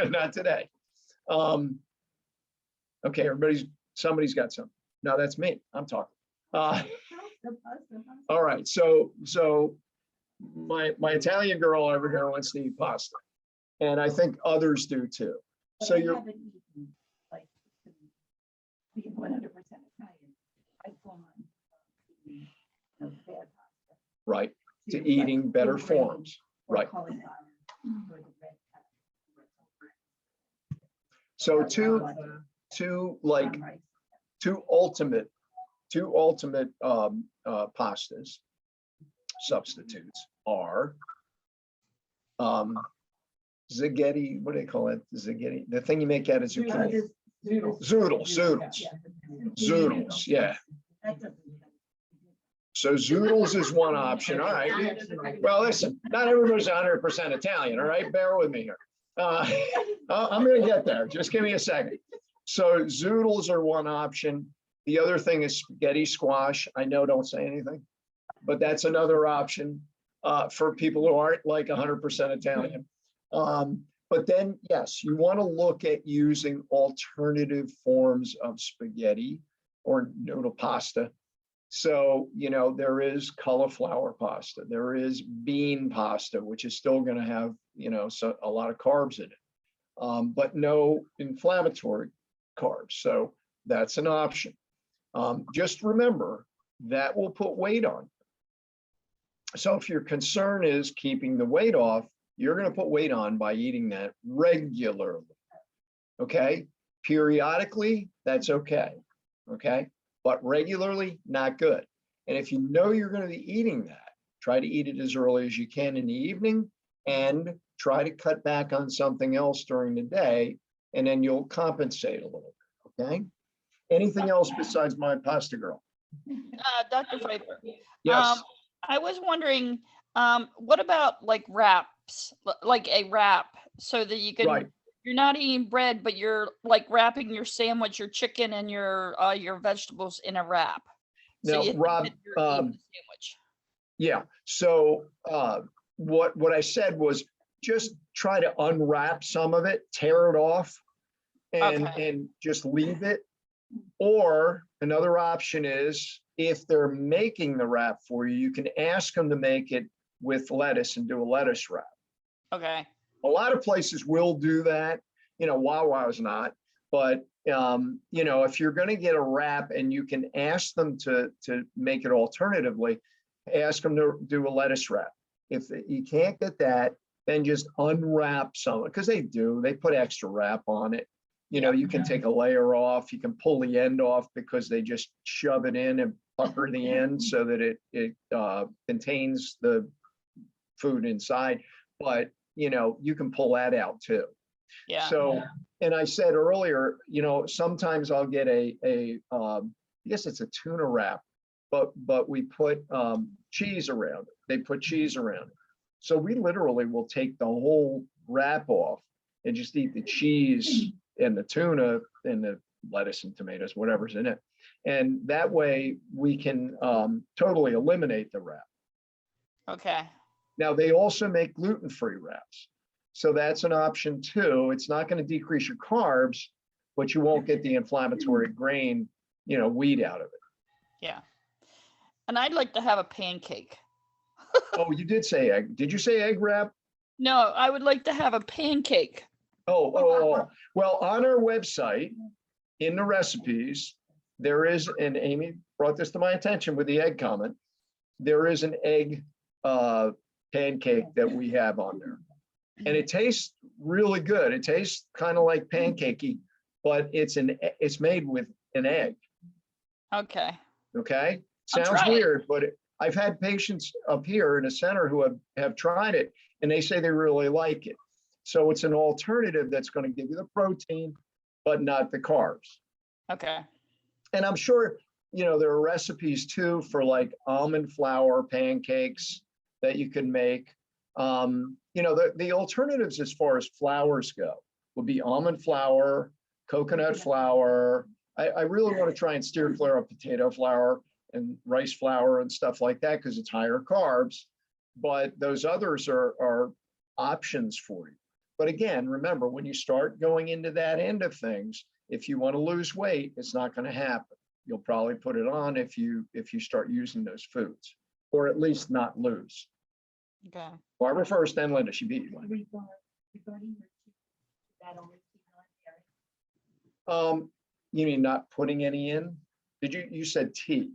Not today. Okay, somebody's got some. No, that's me. I'm talking. All right, so my Italian girl over here wants to eat pasta, and I think others do too. But So I you're haven't eaten, like, being 100% Italian. I've gone to eating, bad pasta. right to like eating better full grain forms. or Right. cauliflower or the red pepper. So Butter, two like brown rice. two ultimate pastas substitutes are zaghetti. What do they call it? Zaghetti, the thing you make out of zucchini. Zoodles, yeah. That doesn't. So zoodles is one option. All right. Well, listen, not everybody's 100% Italian. All right, bear with me here. I'm going to get there. Just give me a second. So zoodles are one option. The other thing is spaghetti squash. I know, don't say anything, but that's another option for people who aren't like 100% Italian. But then, yes, you want to look at using alternative forms of spaghetti or noodle pasta. So, there is cauliflower pasta, there is bean pasta, which is still going to have, so a lot of carbs in it, but no inflammatory carbs. So that's an option. Just remember that will put weight on. So if your concern is keeping the weight off, you're going to put weight on by eating that regularly. Okay. Periodically, that's okay. Okay. But regularly, not good. And if you know you're going to be eating that, try to eat it as early as you can in the evening and try to cut back on something else during the day, and then you'll compensate a little bit, okay? Anything else besides my pasta girl? Dr. Pfeiffer, Yes, I was wondering, what about like wraps, like a wrap, so that you can, right. you're not eating bread, but you're like wrapping your sandwich, your chicken, and your vegetables in a wrap. So Now, you think Rob, that you're eating the sandwich. yeah. So what I said was just try to unwrap some of it, tear it off, and just leave it. Or another option is if they're making the wrap for you, you can ask them to make it with lettuce and do a lettuce wrap. Okay. A lot of places will do that. Wawa's not, but if you're going to get a wrap and you can ask them to make it alternatively, ask them to do a lettuce wrap. If you can't get that, then just unwrap some, because they put extra wrap on it. You can take a layer off, you can pull the end off because they just shove it in and pucker the end so that it contains the food inside. But you can pull that out too. Yeah. So, and I said earlier, sometimes I'll get I guess it's a tuna wrap, but we put cheese around it. They put cheese around it. So we literally will take the whole wrap off and just eat the cheese and the tuna and the lettuce and tomatoes, whatever's in it. And that way we can totally eliminate the wrap. Okay. Now, they also make gluten-free wraps. So that's an option too. It's not going to decrease your carbs, but you won't get the inflammatory grain, weed out of it. Yeah. And I'd like to have a pancake. Oh, you did say egg. Did you say egg wrap? No, I would like to have a pancake. Oh. Well, on our website, in the recipes, there is, and Amy brought this to my attention with the egg comment, there is an egg pancake that we have on there. And it tastes really good. It tastes kind of like pancakey, but it's made with an egg. Okay. Okay. I'll Sounds try it. weird, but I've had patients up here in a center who have tried it and they say they really like it. So it's an alternative that's going to give you the protein, but not the carbs. Okay. And I'm sure, there are recipes too for like almond flour pancakes that you can make. The alternatives as far as flours go would be almond flour, coconut flour. I really want to try and steer clear of potato flour and rice flour and stuff like that because it's higher carbs. But those others are options for you. But again, remember, when you start going into that end of things, if you want to lose weight, it's not going to happen. You'll probably put it on if you start using those foods, or at least not lose. Okay. Barbara first, then Linda. She beat you. Regarding your that only non-dairy. You mean not putting any in? You said tea?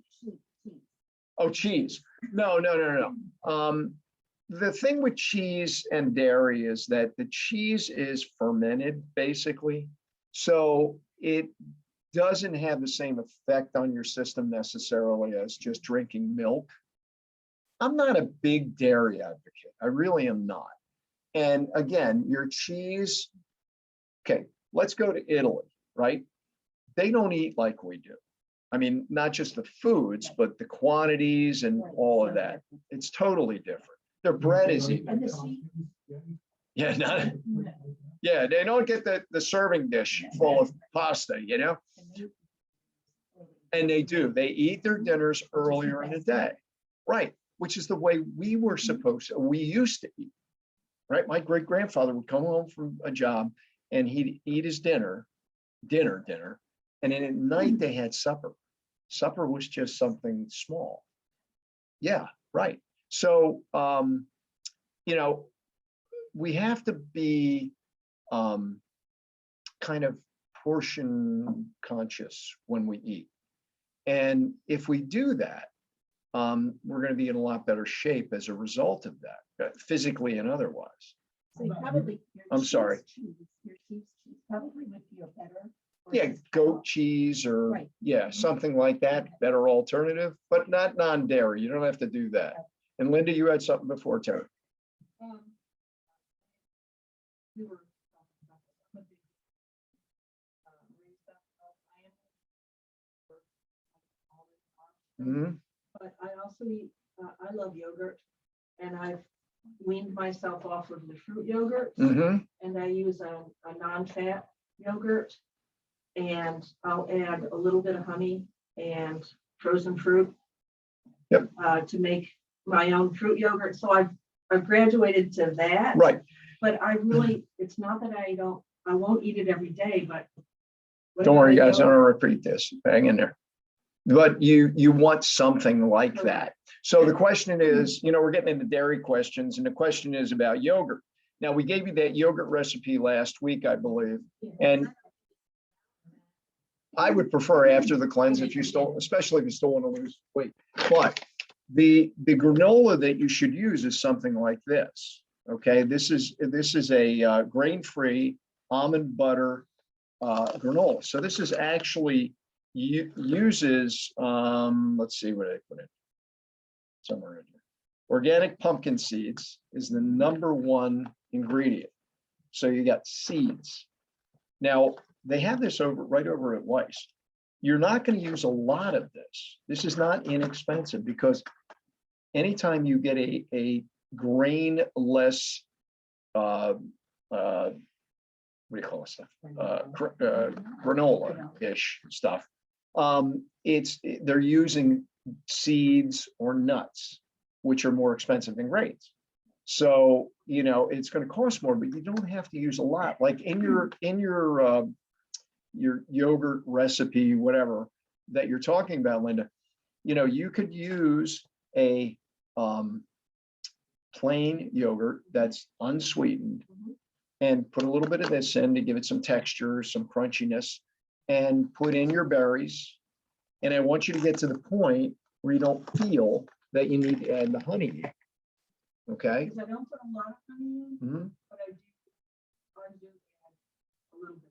Oh, cheese. No. The thing with cheese and dairy is that the cheese is fermented basically. So it doesn't have the same effect on your system necessarily as just drinking milk. I'm not a big dairy advocate. I really am not. And again, your cheese, okay, let's go to Italy, right? They don't eat like we do. I mean, not just the foods, but the quantities and all of that. It's totally different. Their bread is eaten. And the seed. Yeah, yeah, they don't get the serving dish full of pasta, and they do. They eat their dinners earlier in the day, right? Which is the way we used to eat, right? My great grandfather would come home from a job and he'd eat his dinner, and then at night they had supper. Supper was just something small. Yeah, right. So, we have to be kind of portion conscious when we eat. And if we do that, we're going to be in a lot better shape as a result of that, physically and otherwise. So probably your I'm cheese sorry. Your cheese probably would feel better. or Yeah, just goat cheese or, Right. yeah, something like that, better alternative, but not non-dairy. You don't have to do that. And Linda, you had something before, Terry. We were talking about some of the, raised up Mhm. but I also eat, I love yogurt, and I've weaned myself off of the fruit yogurt, Mhm. and I use a non-fat yogurt, and I'll add a little bit of honey and frozen fruit. Yep. To make my own fruit yogurt. So I've graduated to that. Right. But I really, it's not that I won't eat it every day, but. what Don't worry, about guys. I'm yogurt? gonna repeat this. Hang in there. But you want something like that. So the question is, we're getting into dairy questions, and the question is about yogurt. Now, we gave you that yogurt recipe last week, I believe, and I would prefer after the cleanse especially if you still want to lose weight. But the granola that you should use is something like this. Okay, this is a grain-free almond butter granola. So this is actually uses let's see what I put in somewhere in here. Organic pumpkin seeds is the #1 ingredient. So you got seeds. Now they have this right over at Weiss. You're not going to use a lot of this. This is not inexpensive because anytime you get a grain-less what do you call it stuff? Granola-ish stuff. They're using seeds or nuts, which are more expensive than grains. So, it's going to cost more, but you don't have to use a lot. Like in your yogurt recipe, whatever that you're talking about, Linda, you could use a plain yogurt that's unsweetened and put a little bit of this in to give it some texture, some crunchiness, and put in your berries. And I want you to get to the point where you don't feel that you need to add the honey. Okay? Because I don't put a lot of honey in, Mhm. but I do add a little bit.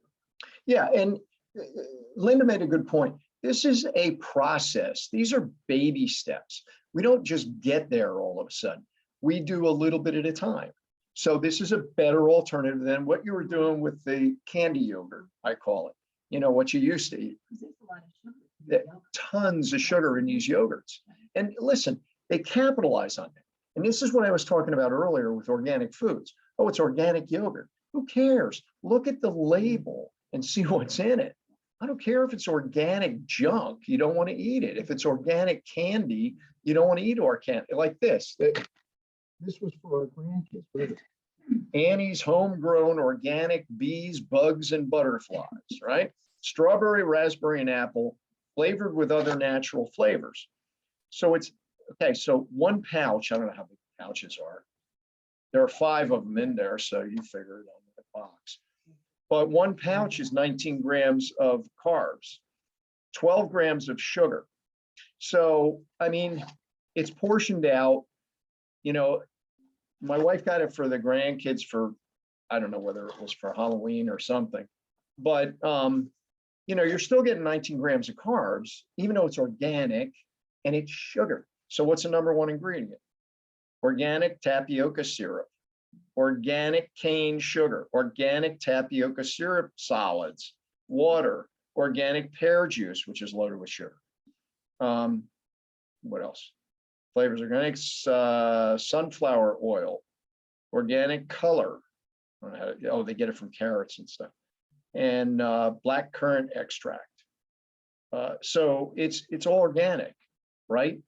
Yeah, and Linda made a good point. This is a process. These are baby steps. We don't just get there all of a sudden. We do a little bit at a time. So this is a better alternative than what you were doing with the candy yogurt, I call it. You know, what you used to eat. Because there's a lot of sugar. That- Tons of sugar in these yogurts. And listen, they capitalize on it. And this is what I was talking about earlier with organic foods. Oh, it's organic yogurt. Who cares? Look at the label and see what's in it. I don't care if it's organic junk. You don't want to eat it. If it's organic candy, you don't want to eat organic like this. This was for our grandkids. Look at it. Annie's homegrown organic bees, bugs, and butterflies, right? Strawberry, raspberry, and apple, flavored with other natural flavors. So it's, okay, so one pouch, I don't know how big pouches are. There are 5 of them in there, so you figure it on the box. But one pouch is 19 grams of carbs, 12 grams of sugar. So, I mean, it's portioned out. You know, my wife got it for the grandkids for, I don't know whether it was for Halloween or something, but, you know, you're still getting 19 grams of carbs, even though it's organic and it's sugar. So what's the number 1 ingredient? Organic tapioca syrup, organic cane sugar, organic tapioca syrup solids, water, organic pear juice, which is loaded with sugar. What else? Flavors, organic sunflower oil, organic color. I don't know how to, oh, they get it from carrots and stuff. And black currant extract. So it's all organic, right?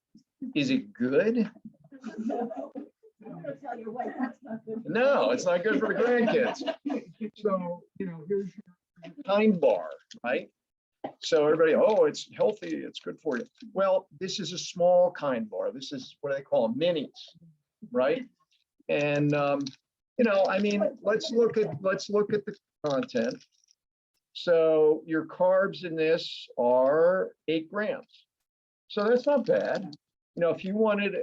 Is it good? I'm gonna tell your wife that's not good. No, it's not good for the grandkids. So, you know, here's your Kind bar, right? So everybody, oh, it's healthy, it's good for you. Well, this is a small Kind bar. This is what they call minis, right? And you know, I mean, let's look at the content. So your carbs in this are 8 grams. So that's not bad. You know, if you wanted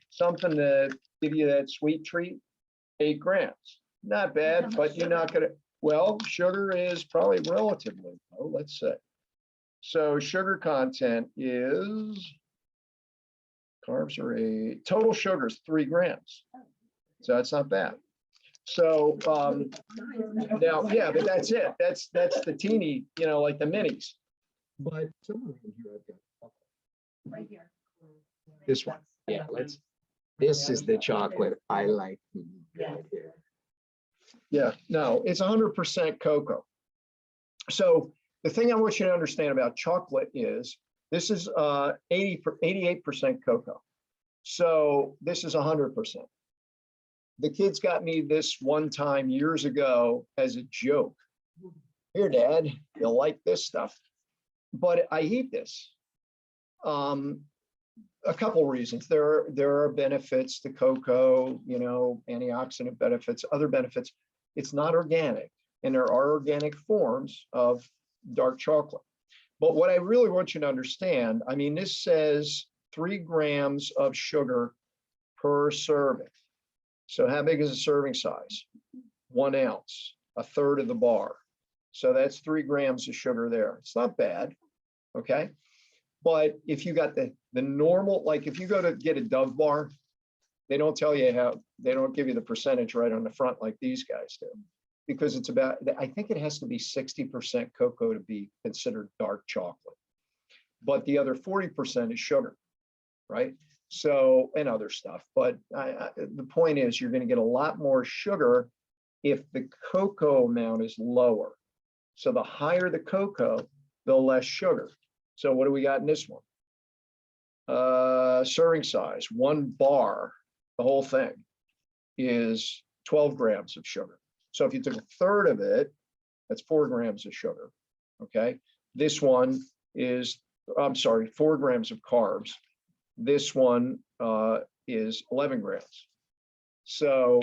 something to give you that sweet treat, 8 grams, not bad, but you're not gonna, well, sugar is probably relatively low, let's say. So sugar content is, carbs are 8, total sugar is 3 grams. So that's not bad. So now, yeah, but that's it. That's the teeny, you know, like the minis. But somewhere in here I've got Right here. this one. Yeah, this is the chocolate I like right here. Yeah, no, it's 100% cocoa. So the thing I want you to understand about chocolate is this is 88% cocoa. So this is 100%. The kids got me this one time years ago as a joke. Here, Dad, you'll like this stuff. But I eat this. A couple reasons. There are benefits to cocoa, you know, antioxidant benefits, other benefits. It's not organic, and there are organic forms of dark chocolate. But what I really want you to understand, I mean, this says 3 grams of sugar per serving. So how big is a serving size? 1 ounce, 1/3 of the bar. So that's 3 grams of sugar there. It's not bad, okay? But if you got the normal, like if you go to get a Dove bar, they don't tell you how, they don't give you the percentage right on the front like these guys do. Because it's about, I think it has to be 60% cocoa to be considered dark chocolate. But the other 40% is sugar, right? So, and other stuff. But the point is you're going to get a lot more sugar if the cocoa amount is lower. So the higher the cocoa, the less sugar. So what do we got in this one? Serving size, 1 bar, the whole thing is 12 grams of sugar. So if you took 1/3 of it, that's 4 grams of sugar, okay? This one is, I'm sorry, 4 grams of carbs. This one is 11 grams. So,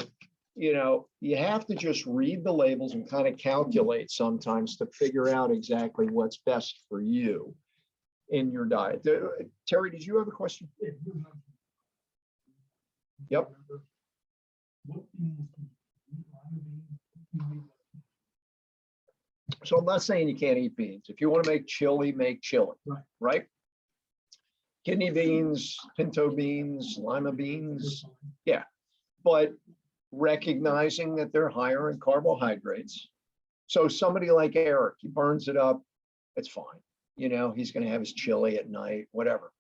you know, you have to just read the labels and kind of calculate sometimes to figure out exactly what's best for you in your diet. Terry, did you have a question? Yep. So I'm not saying you can't eat beans. If you want to make chili, right? kidney beans, pinto beans, lima beans. Yeah, but recognizing that they're higher in carbohydrates. So somebody like Eric, he burns it up, it's fine. You know, he's going to have his chili at night, whatever.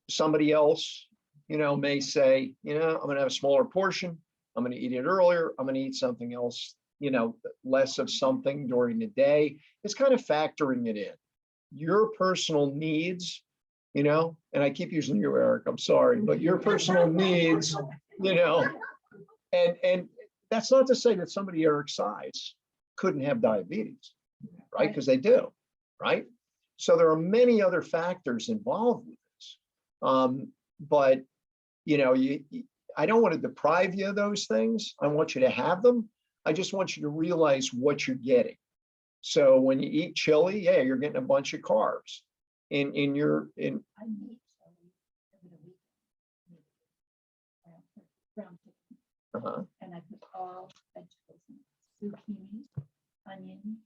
Somebody else, you know, may say, you know, I'm going to have a smaller portion. I'm going to eat it earlier. I'm going to eat something else, you know, less of something during the day. It's kind of factoring it in. Your personal needs, you know, and I keep using you, Eric, I'm sorry, but your personal needs, you know, and that's not to say that somebody Eric's size couldn't have diabetes, right? Because they do, right? So there are many other factors involved with this. But, you know, I don't want to deprive you of those things. I want you to have them. I just want you to realize what you're getting. So when you eat chili, yeah, you're getting a bunch of carbs in. I meet chili over the weekend. Ground chicken. And I put all vegetables in it. Zucchini, onion,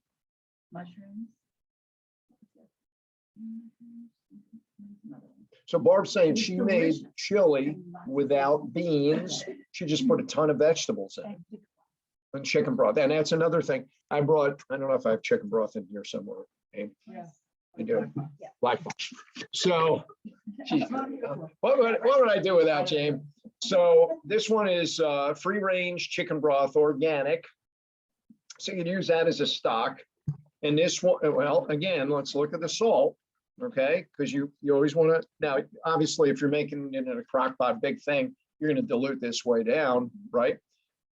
mushrooms. So Barb's saying It's she made delicious. chili And lots of without beans. She just put a ton of vegetables in it. And chicken. And chicken broth. And that's another thing. I brought, I don't know if I have chicken broth in here somewhere. Abe. Yes. I do. Yeah. Black box. So, geez, what would I do without James? So this one is free range chicken broth, organic. So you can use that as a stock. And this one, well, again, let's look at the salt, okay? Because you always want to, now, obviously, if you're making it in a crock pot, big thing, you're going to dilute this way down, right?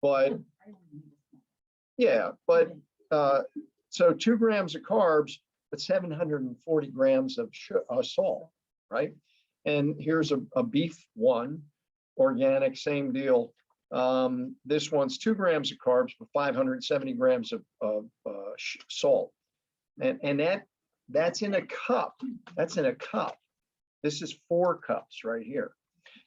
But yeah, but so 2 grams of carbs, but 740 grams of salt, right? And here's a beef one, organic, same deal. This one's 2 grams of carbs, but 570 grams of salt. And that's in a cup. That's in a cup. This is 4 cups right here.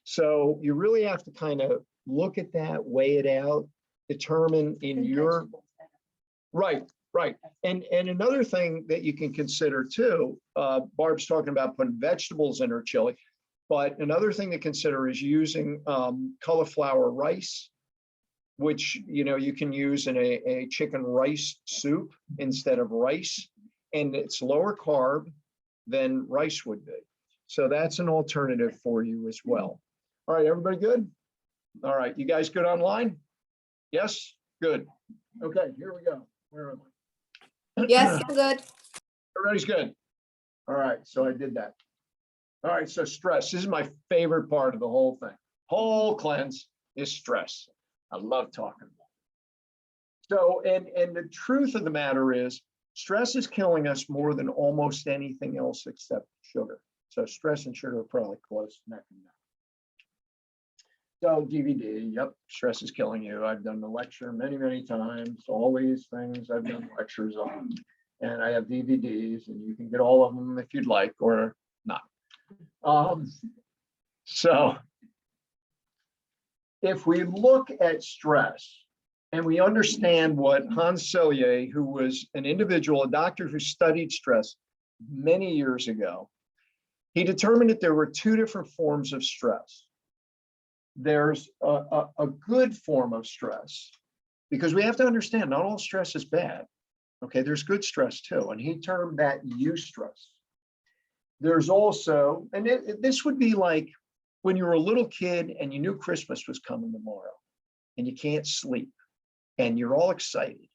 So you really have to kind of look at that, weigh it out, determine in your, right. And another thing that you can consider too, Barb's talking about putting vegetables in her chili, but another thing to consider is using cauliflower rice, which, you know, you can use in a chicken rice soup instead of rice, and it's lower carb than rice would be. So that's an alternative for you as well. All right, everybody good? All right, you guys good online? Yes, good. Okay, here we go. Where am I? Yes, I'm good. Everybody's good. All right, so I did that. All right, so stress. This is my favorite part of the whole thing. Whole cleanse is stress. I love talking about it. So, and the truth of the matter is, stress is killing us more than almost anything else except sugar. So stress and sugar are probably close neck and neck. So DVD, yep, stress is killing you. I've done the lecture many, many times. All these things I've done lectures on. And I have DVDs, and you can get all of them if you'd like or not. So if we look at stress and we understand what Hans Selye, who was an individual, a doctor who studied stress many years ago, he determined that there were 2 different forms of stress. There's a good form of stress, because we have to understand not all stress is bad. Okay, there's good stress too, and he termed that eustress. There's also, and this would be like when you were a little kid and you knew Christmas was coming tomorrow and you can't sleep and you're all excited,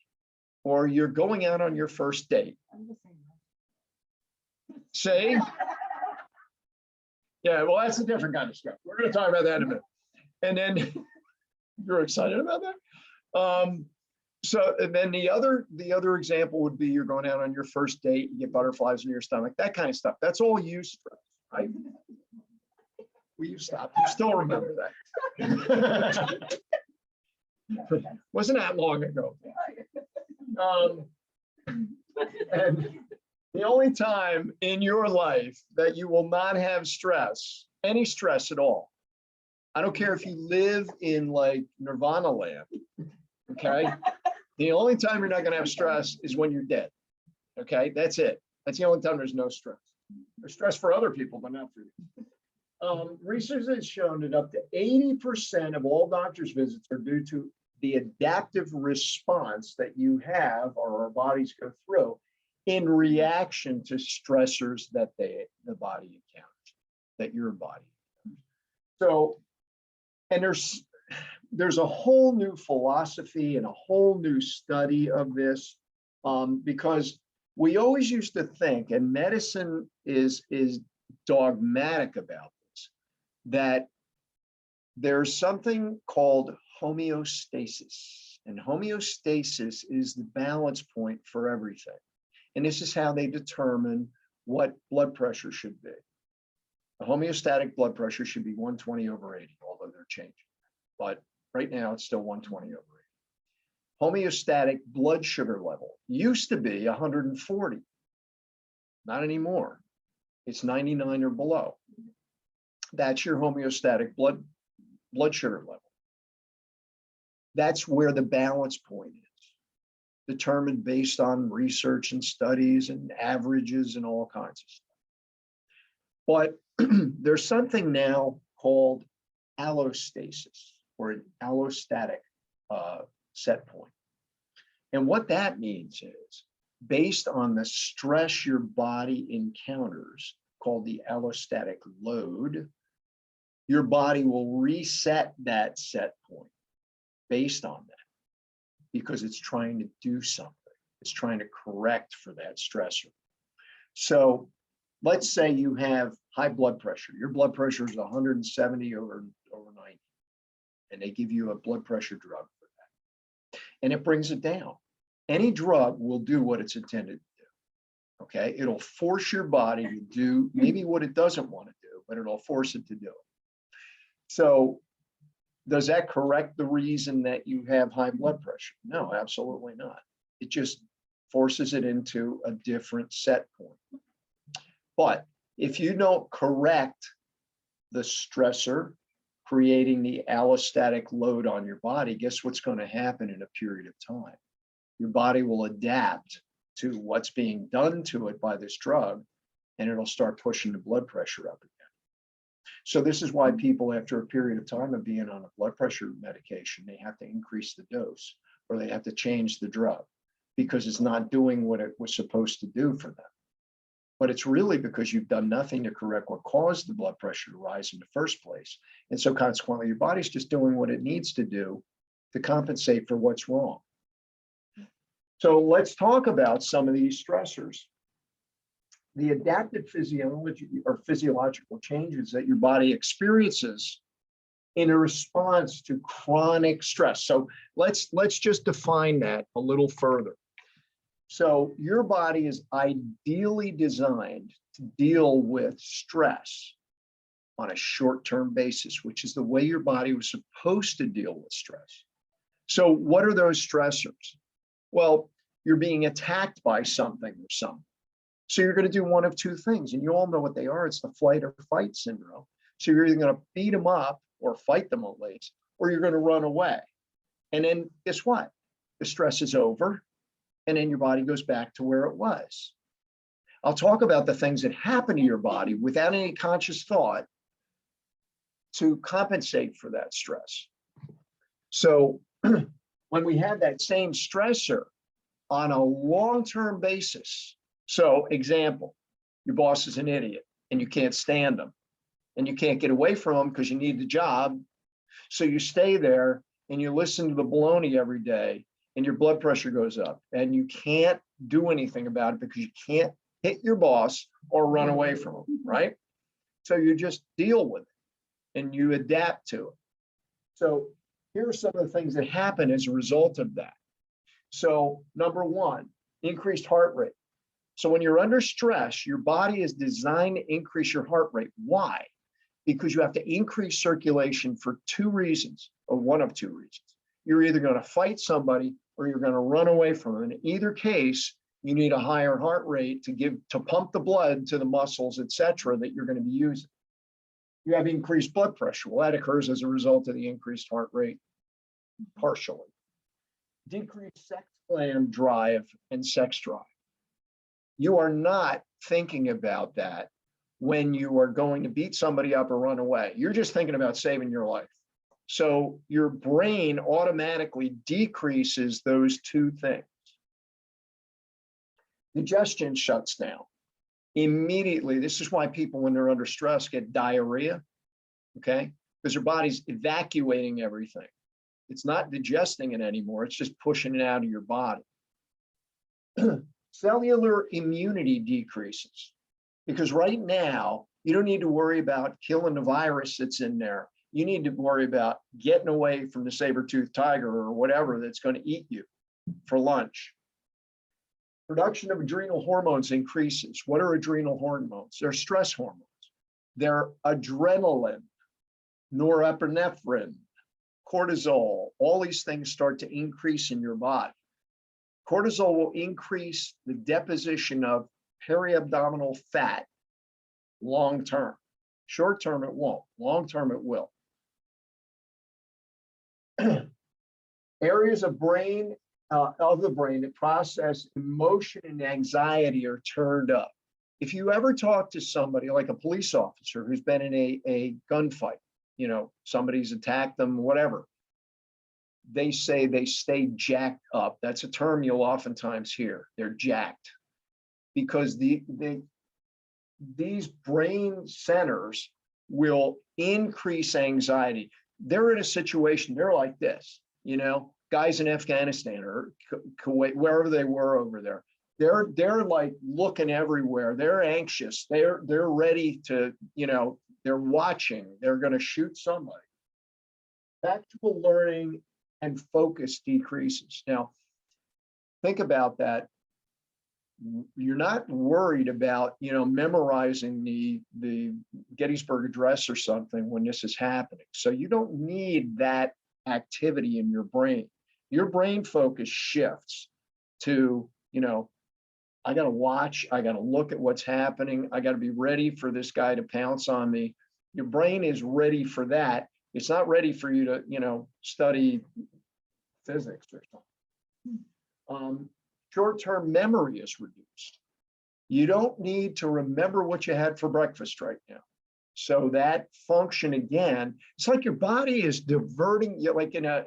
or you're going out on your first date. Say, yeah, well, that's a different kind of stress. We're going to talk about that in a minute. And then you're excited about that. So, and then the other example would be you're going out on your first date, you get butterflies in your stomach, that kind of stuff. That's all eustress, right? Will you stop? You still remember that? Wasn't that long ago? And the only time in your life that you will not have stress, any stress at all, I don't care if you live in like Nirvana land, okay? The only time you're not going to have stress is when you're dead, okay? That's it. That's the only time there's no stress. There's stress for other people, but not for you. Research has shown that up to 80% of all doctor's visits are due to the adaptive response that you have or our bodies go through in reaction to stressors that the body encounters, that your body encounters. So, and there's a whole new philosophy and a whole new study of this, because we always used to think, and medicine is dogmatic about this, that there's something called homeostasis, and homeostasis is the balance point for everything. And this is how they determine what blood pressure should be. The homeostatic blood pressure should be 120/80, although they're changing. But right now it's still 120/80. Homeostatic blood sugar level used to be 140. Not anymore. It's 99 or below. That's your homeostatic blood sugar level. That's where the balance point is, determined based on research and studies and averages and all kinds of stuff. But there's something now called allostasis, or an allostatic set point. And what that means is, based on the stress your body encounters, called the allostatic load, your body will reset that set point based on that, because it's trying to do something. It's trying to correct for that stressor. So let's say you have high blood pressure. Your blood pressure is 170 over 90, and they give you a blood pressure drug for that, and it brings it down. Any drug will do what it's intended to do. Okay, it'll force your body to do maybe what it doesn't want to do, but it'll force it to do it. So does that correct the reason that you have high blood pressure? No, absolutely not. It just forces it into a different set point. But if you don't correct the stressor creating the allostatic load on your body, guess what's going to happen in a period of time? Your body will adapt to what's being done to it by this drug, and it'll start pushing the blood pressure up again. So this is why people, after a period of time of being on a blood pressure medication, they have to increase the dose, or they have to change the drug, because it's not doing what it was supposed to do for them. But it's really because you've done nothing to correct what caused the blood pressure to rise in the first place. And so consequently, your body's just doing what it needs to do to compensate for what's wrong. So let's talk about some of these stressors. The adaptive physiology or physiological changes that your body experiences in a response to chronic stress. So let's just define that a little further. So your body is ideally designed to deal with stress on a short-term basis, which is the way your body was supposed to deal with stress. So what are those stressors? Well, you're being attacked by something or someone. So you're going to do one of two things, and you all know what they are. It's the flight or fight syndrome. So you're either going to beat them up or fight them at least, or you're going to run away. And then guess what? The stress is over, and then your body goes back to where it was. I'll talk about the things that happen to your body without any conscious thought to compensate for that stress. So when we have that same stressor on a long-term basis, so example, your boss is an idiot and you can't stand him and you can't get away from him because you need the job. So you stay there and you listen to the baloney every day, and your blood pressure goes up, and you can't do anything about it because you can't hit your boss or run away from him, right? So you just deal with it and you adapt to it. So here are some of the things that happen as a result of that. So number one, increased heart rate. So when you're under stress, your body is designed to increase your heart rate. Why? Because you have to increase circulation for two reasons, or one of two reasons. You're either going to fight somebody or you're going to run away from them. In either case, you need a higher heart rate to pump the blood to the muscles, et cetera, that you're going to be using. You have increased blood pressure. Well, that occurs as a result of the increased heart rate, partially. Decreased sex gland drive and sex drive. You are not thinking about that when you are going to beat somebody up or run away. You're just thinking about saving your life. So your brain automatically decreases those two things. Digestion shuts down immediately. This is why people, when they're under stress, get diarrhea, okay? Because their body's evacuating everything. It's not digesting it anymore. It's just pushing it out of your body. Cellular immunity decreases because right now, you don't need to worry about killing the virus that's in there. You need to worry about getting away from the saber-toothed tiger or whatever that's going to eat you for lunch. Production of adrenal hormones increases. What are adrenal hormones? They're stress hormones. They're adrenaline, norepinephrine, cortisol. All these things start to increase in your body. Cortisol will increase the deposition of periabdominal fat long term. Short term, it won't. Long term, it will. Areas of brain, of the brain that process emotion and anxiety are turned up. If you ever talk to somebody like a police officer who's been in a gunfight, you know, somebody's attacked them, whatever, they say they stay jacked up. That's a term you'll oftentimes hear. They're jacked because these brain centers will increase anxiety. They're in a situation, they're like this, you know, guys in Afghanistan or Kuwait, wherever they were over there, they're like looking everywhere. They're anxious. They're ready to, you know, they're watching, they're going to shoot somebody. Tactical learning and focus decreases. Now, think about that. You're not worried about, you know, memorizing the Gettysburg Address or something when this is happening. So you don't need that activity in your brain. Your brain focus shifts to, you know, I got to watch, I got to look at what's happening. I got to be ready for this guy to pounce on me. Your brain is ready for that. It's not ready for you to, you know, study physics or something. Short-term memory is reduced. You don't need to remember what you had for breakfast right now. So that function again, it's like your body is diverting, like in a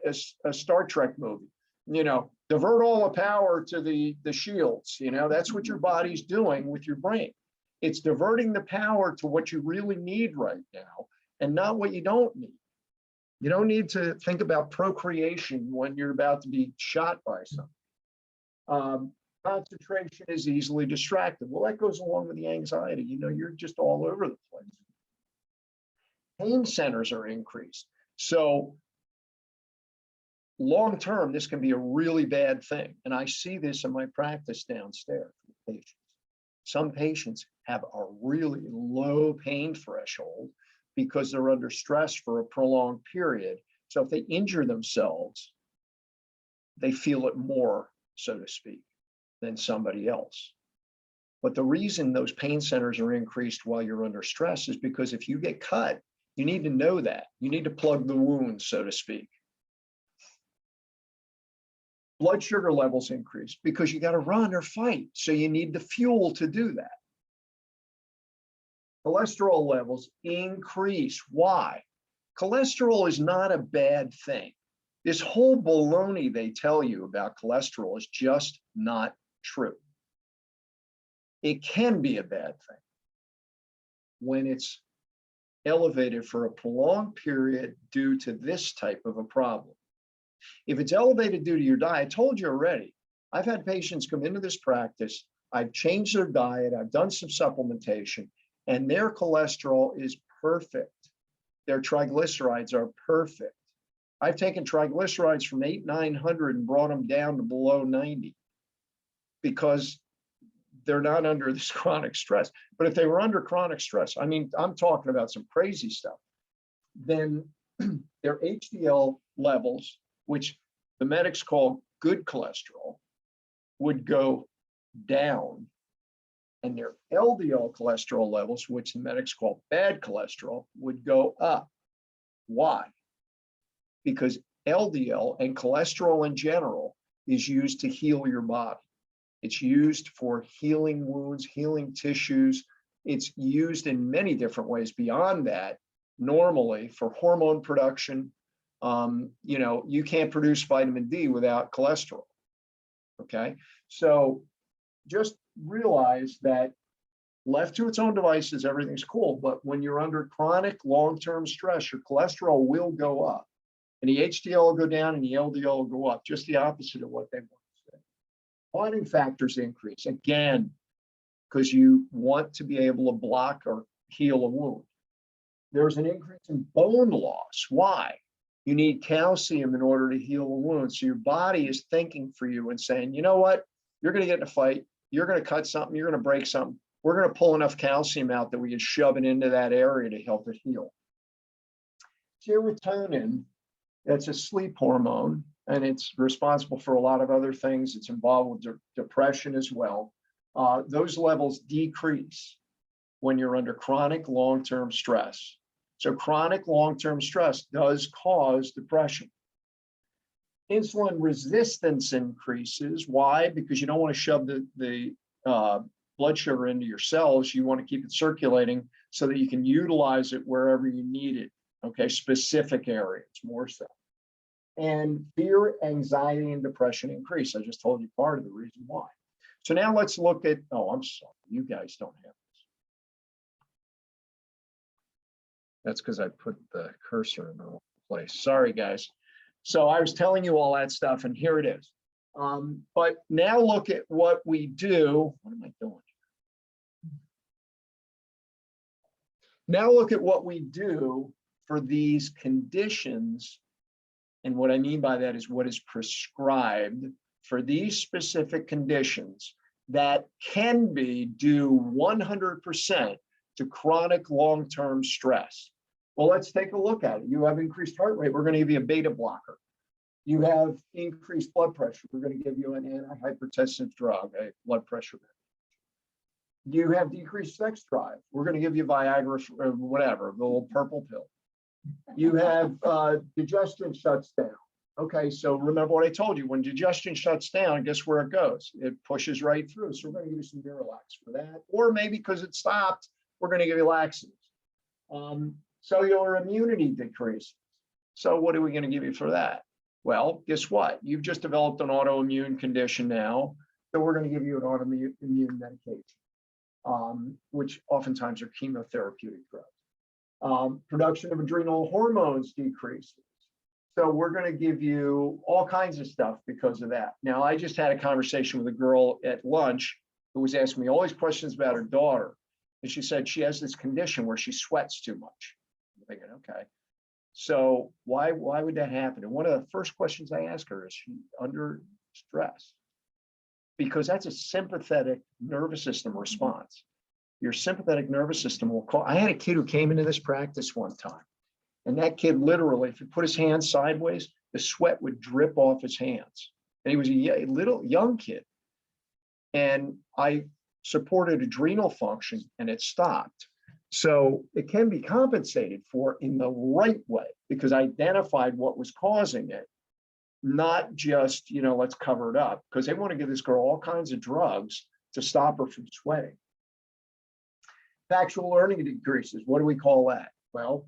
Star Trek movie, you know, divert all the power to the shields, you know, that's what your body's doing with your brain. It's diverting the power to what you really need right now and not what you don't need. You don't need to think about procreation when you're about to be shot by something. Concentration is easily distracted. Well, that goes along with the anxiety. You know, you're just all over the place. Pain centers are increased. So long-term, this can be a really bad thing. And I see this in my practice downstairs with patients. Some patients have a really low pain threshold because they're under stress for a prolonged period. So if they injure themselves, they feel it more, so to speak, than somebody else. But the reason those pain centers are increased while you're under stress is because if you get cut, you need to know that. You need to plug the wound, so to speak. Blood sugar levels increase because you got to run or fight. So you need the fuel to do that. Cholesterol levels increase. Why? Cholesterol is not a bad thing. This whole baloney they tell you about cholesterol is just not true. It can be a bad thing when it's elevated for a prolonged period due to this type of a problem. If it's elevated due to your diet, I told you already, I've had patients come into this practice, I've changed their diet, I've done some supplementation, and their cholesterol is perfect. Their triglycerides are perfect. I've taken triglycerides from 800-900 and brought them down to below 90 because they're not under this chronic stress. But if they were under chronic stress, I mean, I'm talking about some crazy stuff, then their HDL levels, which the medics call good cholesterol, would go down, and their LDL cholesterol levels, which the medics call bad cholesterol, would go up. Why? Because LDL and cholesterol in general is used to heal your body. It's used for healing wounds, healing tissues, It's used in many different ways beyond that. Normally for hormone production, you know, you can't produce vitamin D without cholesterol. Okay, so just realize that left to its own devices, everything's cool. But when you're under chronic long-term stress, your cholesterol will go up and the HDL will go down and the LDL will go up, just the opposite of what they want to say. Clotting factors increase again, because you want to be able to block or heal a wound. There's an increase in bone loss. Why? You need calcium in order to heal a wound. So your body is thinking for you and saying, you know what? You're going to get in a fight. You're going to cut something. You're going to break something. We're going to pull enough calcium out that we can shove it into that area to help it heal. Serotonin, that's a sleep hormone, and it's responsible for a lot of other things. It's involved with depression as well. Those levels decrease when you're under chronic long-term stress. So chronic long-term stress does cause depression. Insulin resistance increases. Why? Because you don't want to shove the blood sugar into your cells. You want to keep it circulating so that you can utilize it wherever you need it. Okay, specific areas more so. And fear, anxiety, and depression increase. I just told you part of the reason why. So now let's look at, oh, I'm sorry, you guys don't have this. That's because I put the cursor in the wrong place. Sorry, guys. So I was telling you all that stuff, and here it is. But now look at what we do. What am I doing here? Now look at what we do for these conditions. And what I mean by that is what is prescribed for these specific conditions that can be due 100% to chronic long-term stress. Well, let's take a look at it. You have increased heart rate. We're going to give you a beta blocker. You have increased blood pressure. We're going to give you an antihypertensive drug, a blood pressure medication. You have decreased sex drive. We're going to give you Viagra or whatever, the little purple pill. You have digestion shuts down. Okay, so remember what I told you. When digestion shuts down, guess where it goes? It pushes right through. So we're going to give you some Miralax for that. Or maybe because it stopped, we're going to give you laxatives. Cellular immunity decreases. So what are we going to give you for that? Well, guess what? You've just developed an autoimmune condition now. So we're going to give you an autoimmune medication, which oftentimes are chemotherapeutic drugs. Production of adrenal hormones decreases. So we're going to give you all kinds of stuff because of that. Now, I just had a conversation with a girl at lunch who was asking me all these questions about her daughter. And she said she has this condition where she sweats too much. I'm thinking, okay, so why would that happen? And one of the first questions I asked her, is she under stress? Because that's a sympathetic nervous system response. Your sympathetic nervous system will call. I had a kid who came into this practice one time. And that kid literally, if he put his hands sideways, the sweat would drip off his hands. And he was a little young kid. And I supported adrenal function and it stopped. So it can be compensated for in the right way because I identified what was causing it, not just, you know, let's cover it up, because they want to give this girl all kinds of drugs to stop her from sweating. Factual learning decreases. What do we call that? Well,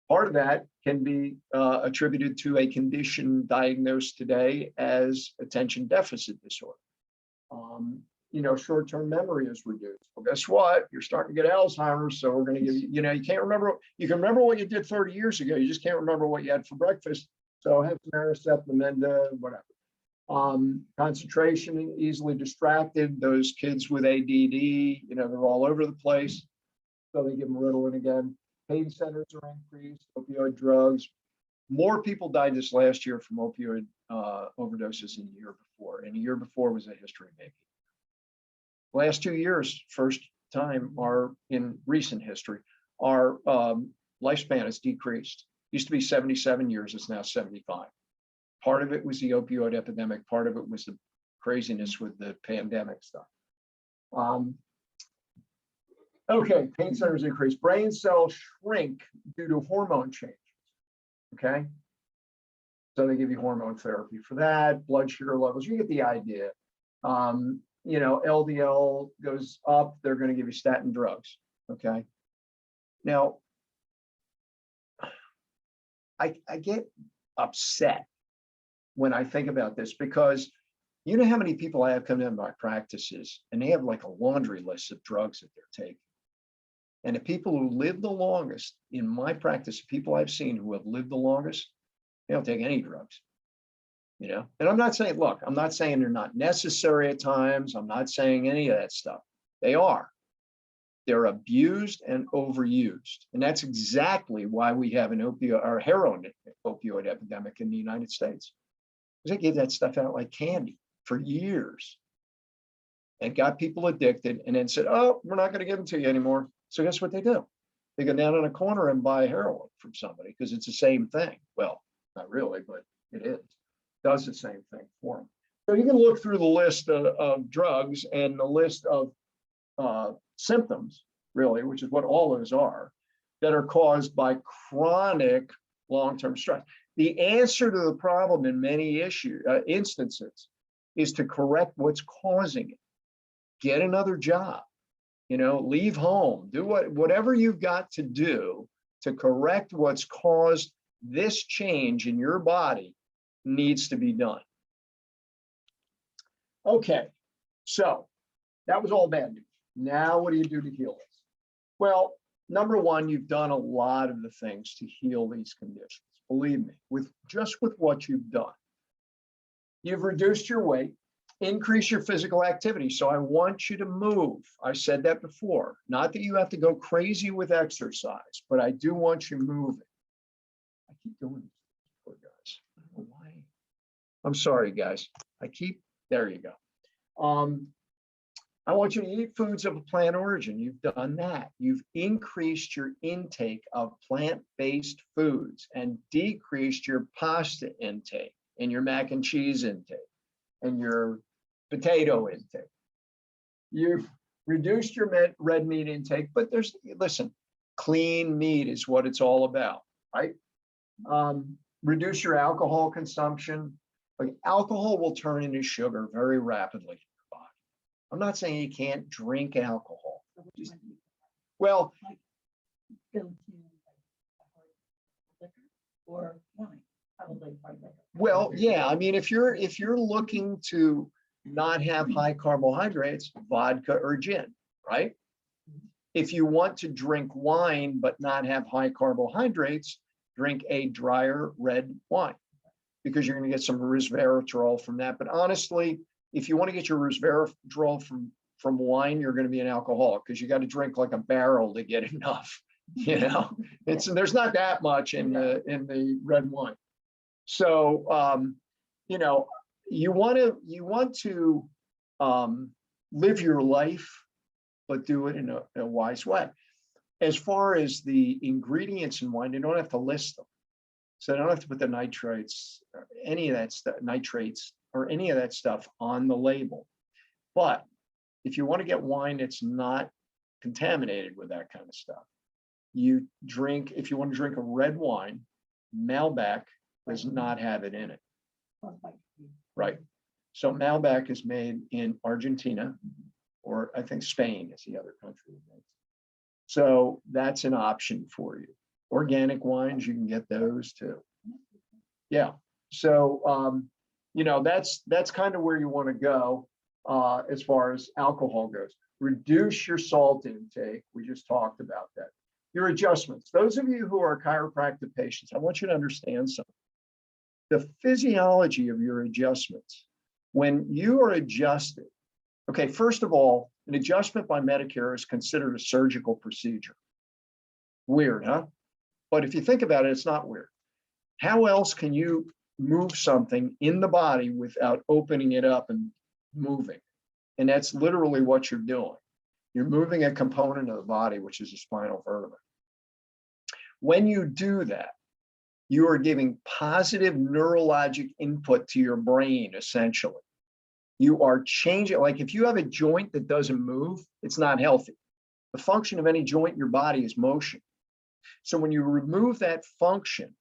part of that can be attributed to a condition diagnosed today as attention deficit disorder. You know, short-term memory is reduced. Well, guess what? You're starting to get Alzheimer's, so we're going to give you, you know, you can't remember, you can remember what you did 30 years ago. You just can't remember what you had for breakfast. So have some Aricept, Namenda, whatever. Concentration, easily distracted. Those kids with ADD, you know, they're all over the place. So they give them Ritalin again. Pain centers are increased, opioid drugs. More people died this last year from opioid overdoses than the year before. And the year before was a history making. Last 2 years, first time are in recent history, our lifespan has decreased. Used to be 77 years, it's now 75. Part of it was the opioid epidemic. Part of it was the craziness with the pandemic stuff. Okay, pain centers increase. Brain cells shrink due to hormone changes. Okay, so they give you hormone therapy for that. Blood sugar levels, you get the idea. You know, LDL goes up, they're going to give you statin drugs. Okay. Now, I get upset when I think about this because you know how many people I have come into my practices and they have like a laundry list of drugs that they're taking. And the people who live the longest in my practice, people I've seen who have lived the longest, they don't take any drugs. You know, and I'm not saying, look, I'm not saying they're not necessary at times. I'm not saying any of that stuff. They are. They're abused and overused. And that's exactly why we have an opioid or heroin opioid epidemic in the United States. Because they gave that stuff out like candy for years and got people addicted and then said, oh, we're not going to give them to you anymore. So guess what they do? They go down on a corner and buy heroin from somebody because it's the same thing. Well, not really, but it is. Does the same thing for them. So you can look through the list of drugs and the list of symptoms, really, which is what all those are, that are caused by chronic long-term stress. The answer to the problem in many instances is to correct what's causing it. Get another job, you know, leave home, do whatever you've got to do to correct what's caused this change in your body needs to be done. Okay, so that was all bad news. Now, what do you do to heal this? Well, number one, you've done a lot of the things to heal these conditions. Believe me, with what you've done. You've reduced your weight, increase your physical activity. So I want you to move. I said that before. Not that you have to go crazy with exercise, but I do want you moving. I keep doing this, poor guys. I don't know why. I'm sorry, guys. There you go. I want you to eat foods of a plant origin. You've done that. You've increased your intake of plant-based foods and decreased your pasta intake and your mac and cheese intake and your potato intake. You've reduced your red meat intake, but listen, clean meat is what it's all about, right? Reduce your alcohol consumption. Like alcohol will turn into sugar very rapidly. I'm not saying you can't drink alcohol. Well, or wine, probably hard liquor. well, yeah. I mean, if you're looking to not have high carbohydrates, vodka or gin, right? If you want to drink wine but not have high carbohydrates, drink a drier red wine because you're going to get some resveratrol from that. But honestly, if you want to get your resveratrol from wine, you're going to be an alcoholic because you got to drink like a barrel to get enough. You know, there's not that much in the red wine. So you know, you want to live your life, but do it in a wise way. As far as the ingredients in wine, you don't have to list them. So I don't have to put the nitrates or any of that stuff, nitrates or any of that stuff on the label. But if you want to get wine that's not contaminated with that kind of stuff, if you want to drink a red wine, Malbec does not have it in it. Right. So Malbec is made in Argentina, or I think Spain is the other country. So that's an option for you. Organic wines, you can get those too. Yeah. So, you know, that's kind of where you want to go as far as alcohol goes. Reduce your salt intake. We just talked about that. Your adjustments. Those of you who are chiropractic patients, I want you to understand something. The physiology of your adjustments. When you are adjusted, okay, first of all, an adjustment by Medicare is considered a surgical procedure. Weird, huh? But if you think about it, it's not weird. How else can you move something in the body without opening it up and moving? And that's literally what you're doing. You're moving a component of the body, which is a spinal vertebra. When you do that, you are giving positive neurologic input to your brain, essentially. You are changing, like if you have a joint that doesn't move, it's not healthy. The function of any joint in your body is motion. So when you remove that function,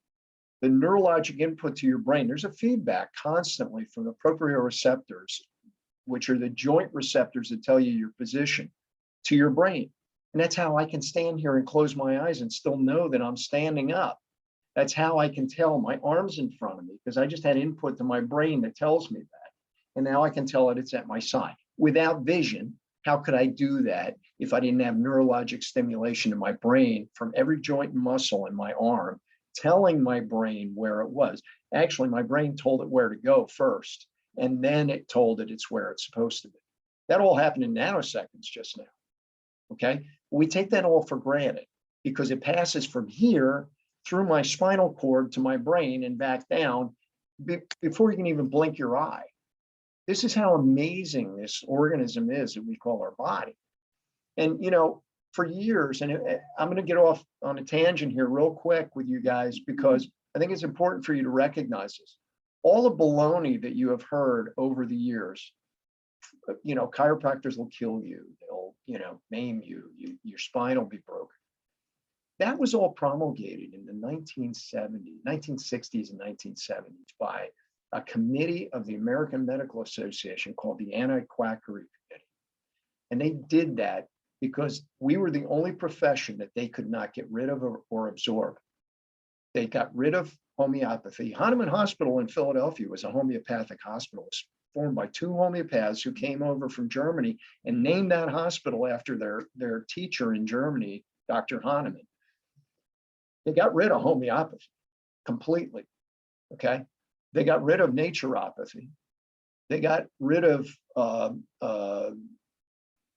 the neurologic input to your brain, there's a feedback constantly from the proprioceptors, which are the joint receptors that tell you your position, to your brain. And that's how I can stand here and close my eyes and still know that I'm standing up. That's how I can tell my arm's in front of me, because I just had input to my brain that tells me that. And now I can tell it it's at my side. Without vision, how could I do that if I didn't have neurologic stimulation in my brain from every joint and muscle in my arm, telling my brain where it was? Actually, my brain told it where to go first, and then it told it it's where it's supposed to be. That all happened in nanoseconds just now. Okay, we take that all for granted because it passes from here through my spinal cord to my brain and back down before you can even blink your eye. This is how amazing this organism is that we call our body. And, you know, for years, and I'm going to get off on a tangent here real quick with you guys, because I think it's important for you to recognize this. All the baloney that you have heard over the years, you know, chiropractors will kill you, they'll, you know, maim you, your spine will be broken. That was all promulgated in the 1960s and 1970s by a committee of the American Medical Association called the Anti-Quackery Committee. And they did that because we were the only profession that they could not get rid of or absorb. They got rid of homeopathy. Hahnemann Hospital in Philadelphia was a homeopathic hospital. It was formed by two homeopaths who came over from Germany and named that hospital after their teacher in Germany, Dr. Hahnemann. They got rid of homeopathy completely, okay? They got rid of naturopathy. They got rid of,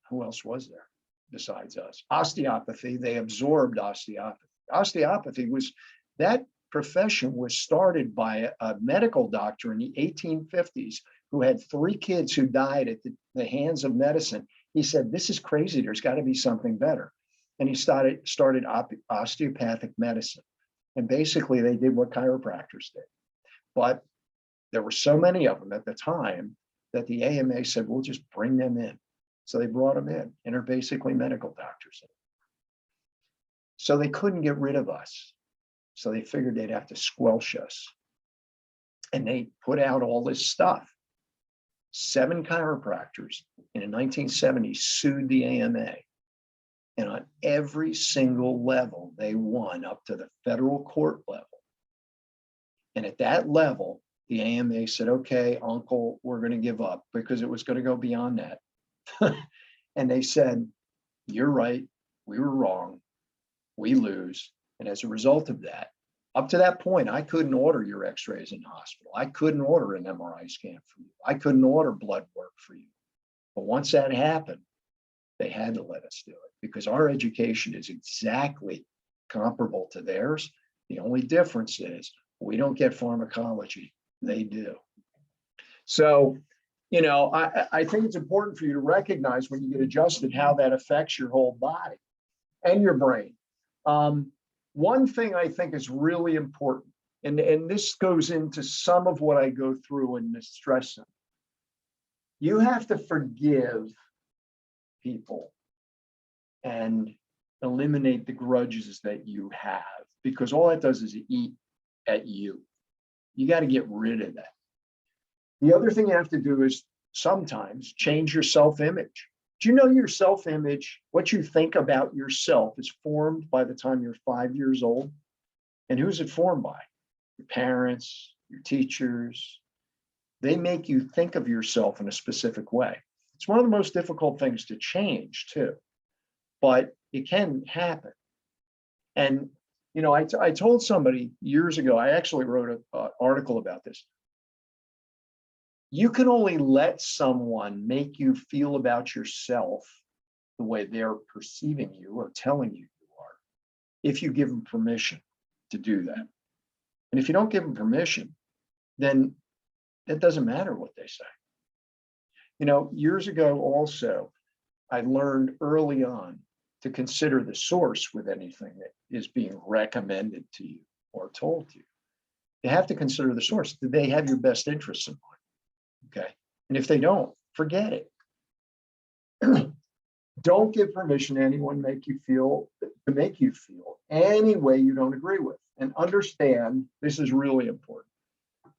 who else was there besides us? Osteopathy, they absorbed osteopathy. Osteopathy was, that profession was started by a medical doctor in the 1850s who had 3 kids who died at the hands of medicine. He said, this is crazy, there's gotta be something better. And he started osteopathic medicine. And basically they did what chiropractors did. But there were so many of them at the time that the AMA said, we'll just bring them in. So they brought them in, and they're basically medical doctors. So they couldn't get rid of us. So they figured they'd have to squelch us. And they put out all this stuff. 7 chiropractors in the 1970s sued the AMA. And on every single level, they won up to the federal court level. And at that level, the AMA said, okay, uncle, we're going to give up, because it was going to go beyond that. And they said, you're right, we were wrong, we lose. And as a result of that, up to that point, I couldn't order your x-rays in the hospital. I couldn't order an MRI scan for you. I couldn't order blood work for you. But once that happened, they had to let us do it, because our education is exactly comparable to theirs. The only difference is we don't get pharmacology, they do. So, you know, I think it's important for you to recognize when you get adjusted how that affects your whole body and your brain. One thing I think is really important, and this goes into some of what I go through in the stress center. You have to forgive people and eliminate the grudges that you have, because all that does is eat at you. You got to get rid of that. The other thing you have to do is sometimes change your self-image. Do you know your self-image, what you think about yourself, is formed by the time you're 5 years old? And who's it formed by? Your parents, your teachers. They make you think of yourself in a specific way. It's one of the most difficult things to change too, but it can happen. And, you know, I told somebody years ago, I actually wrote an article about this. You can only let someone make you feel about yourself the way they're perceiving you or telling you you are, if you give them permission to do that. And if you don't give them permission, then it doesn't matter what they say. You know, years ago also, I learned early on to consider the source with anything that is being recommended to you or told to you. You have to consider the source. Do they have your best interests in mind? Okay. And if they don't, forget it. Don't give permission to anyone to make you feel any way you don't agree with. And understand, this is really important.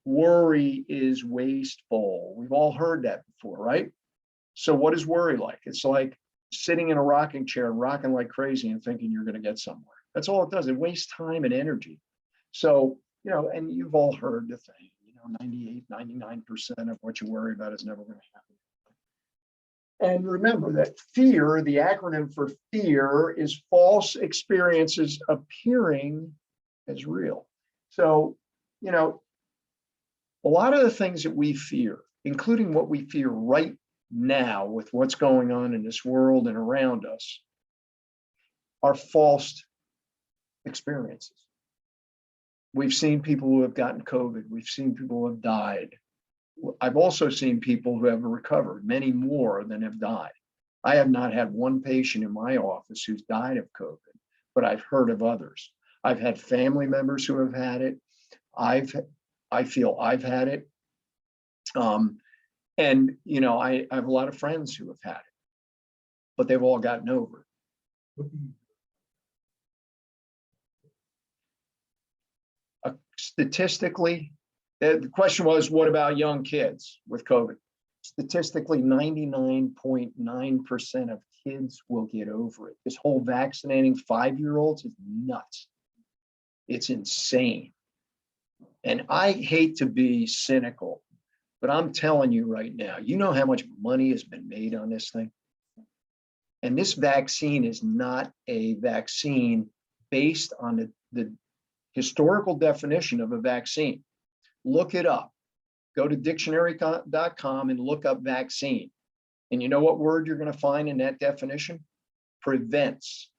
Worry is wasteful. We've all heard that before, right? So what is worry like? It's like sitting in a rocking chair and rocking like crazy and thinking you're going to get somewhere. That's all it does. It wastes time and energy. So, you know, and you've all heard the thing, you know, 98, 99% of what you worry about is never going to happen. And remember that fear, the acronym for fear, is false experiences appearing as real. So, you know, a lot of the things that we fear, including what we fear right now with what's going on in this world and around us, are false experiences. We've seen people who have gotten COVID. We've seen people who have died. I've also seen people who have recovered, many more than have died. I have not had one patient in my office who's died of COVID, but I've heard of others. I've had family members who have had it. I feel I've had it. And, you know, I have a lot of friends who have had it, but they've all gotten over it. Statistically, the question was, what about young kids with COVID? Statistically, 99.9% of kids will get over it. This whole vaccinating 5-year-olds is nuts. It's insane. And I hate to be cynical, but I'm telling you right now, you know how much money has been made on this thing? And this vaccine is not a vaccine based on the historical definition of a vaccine. Look it up. Go to dictionary.com and look up vaccine. And you know what word you're going to find in that definition? Prevents.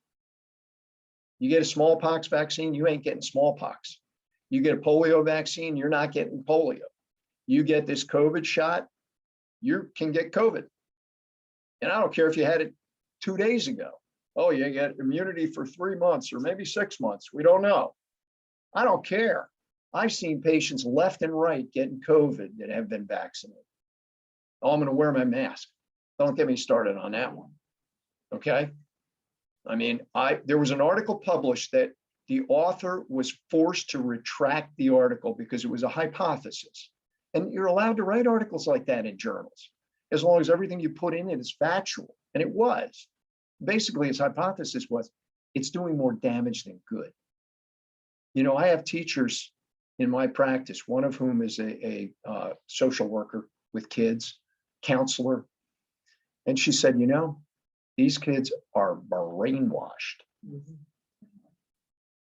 You get a smallpox vaccine, you ain't getting smallpox. You get a polio vaccine, you're not getting polio. You get this COVID shot, you can get COVID. And I don't care if you had it 2 days ago. Oh, you get immunity for 3 months or maybe 6 months. We don't know. I don't care. I've seen patients left and right getting COVID that have been vaccinated. Oh, I'm going to wear my mask. Don't get me started on that one. Okay. I mean, there was an article published that the author was forced to retract the article because it was a hypothesis. And you're allowed to write articles like that in journals, as long as everything you put in it is factual. And it was. Basically, his hypothesis was it's doing more damage than good. You know, I have teachers in my practice, one of whom is a social worker with kids, counselor. And she said, you know, these kids are brainwashed.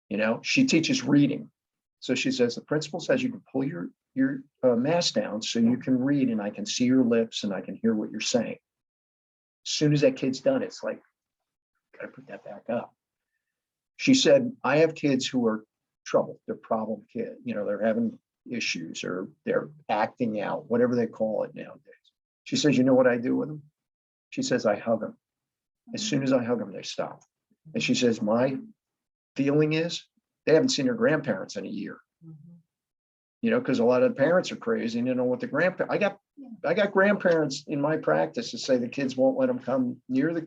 You know, she teaches reading. So she says, the principal says you can pull your mask down so you can read and I can see your lips and I can hear what you're saying. As soon as that kid's done, it's like, gotta put that back up. She said, I have kids who are trouble, they're problem kid, you know, they're having issues or they're acting out, whatever they call it nowadays. She says, you know what I do with them? She says, I hug them. As soon as I hug them, they stop. And she says, my feeling is they haven't seen their grandparents in a year. You know, because a lot of the parents are crazy and they don't know what the grandparents, I got grandparents in my practice that say the kids won't let them come near the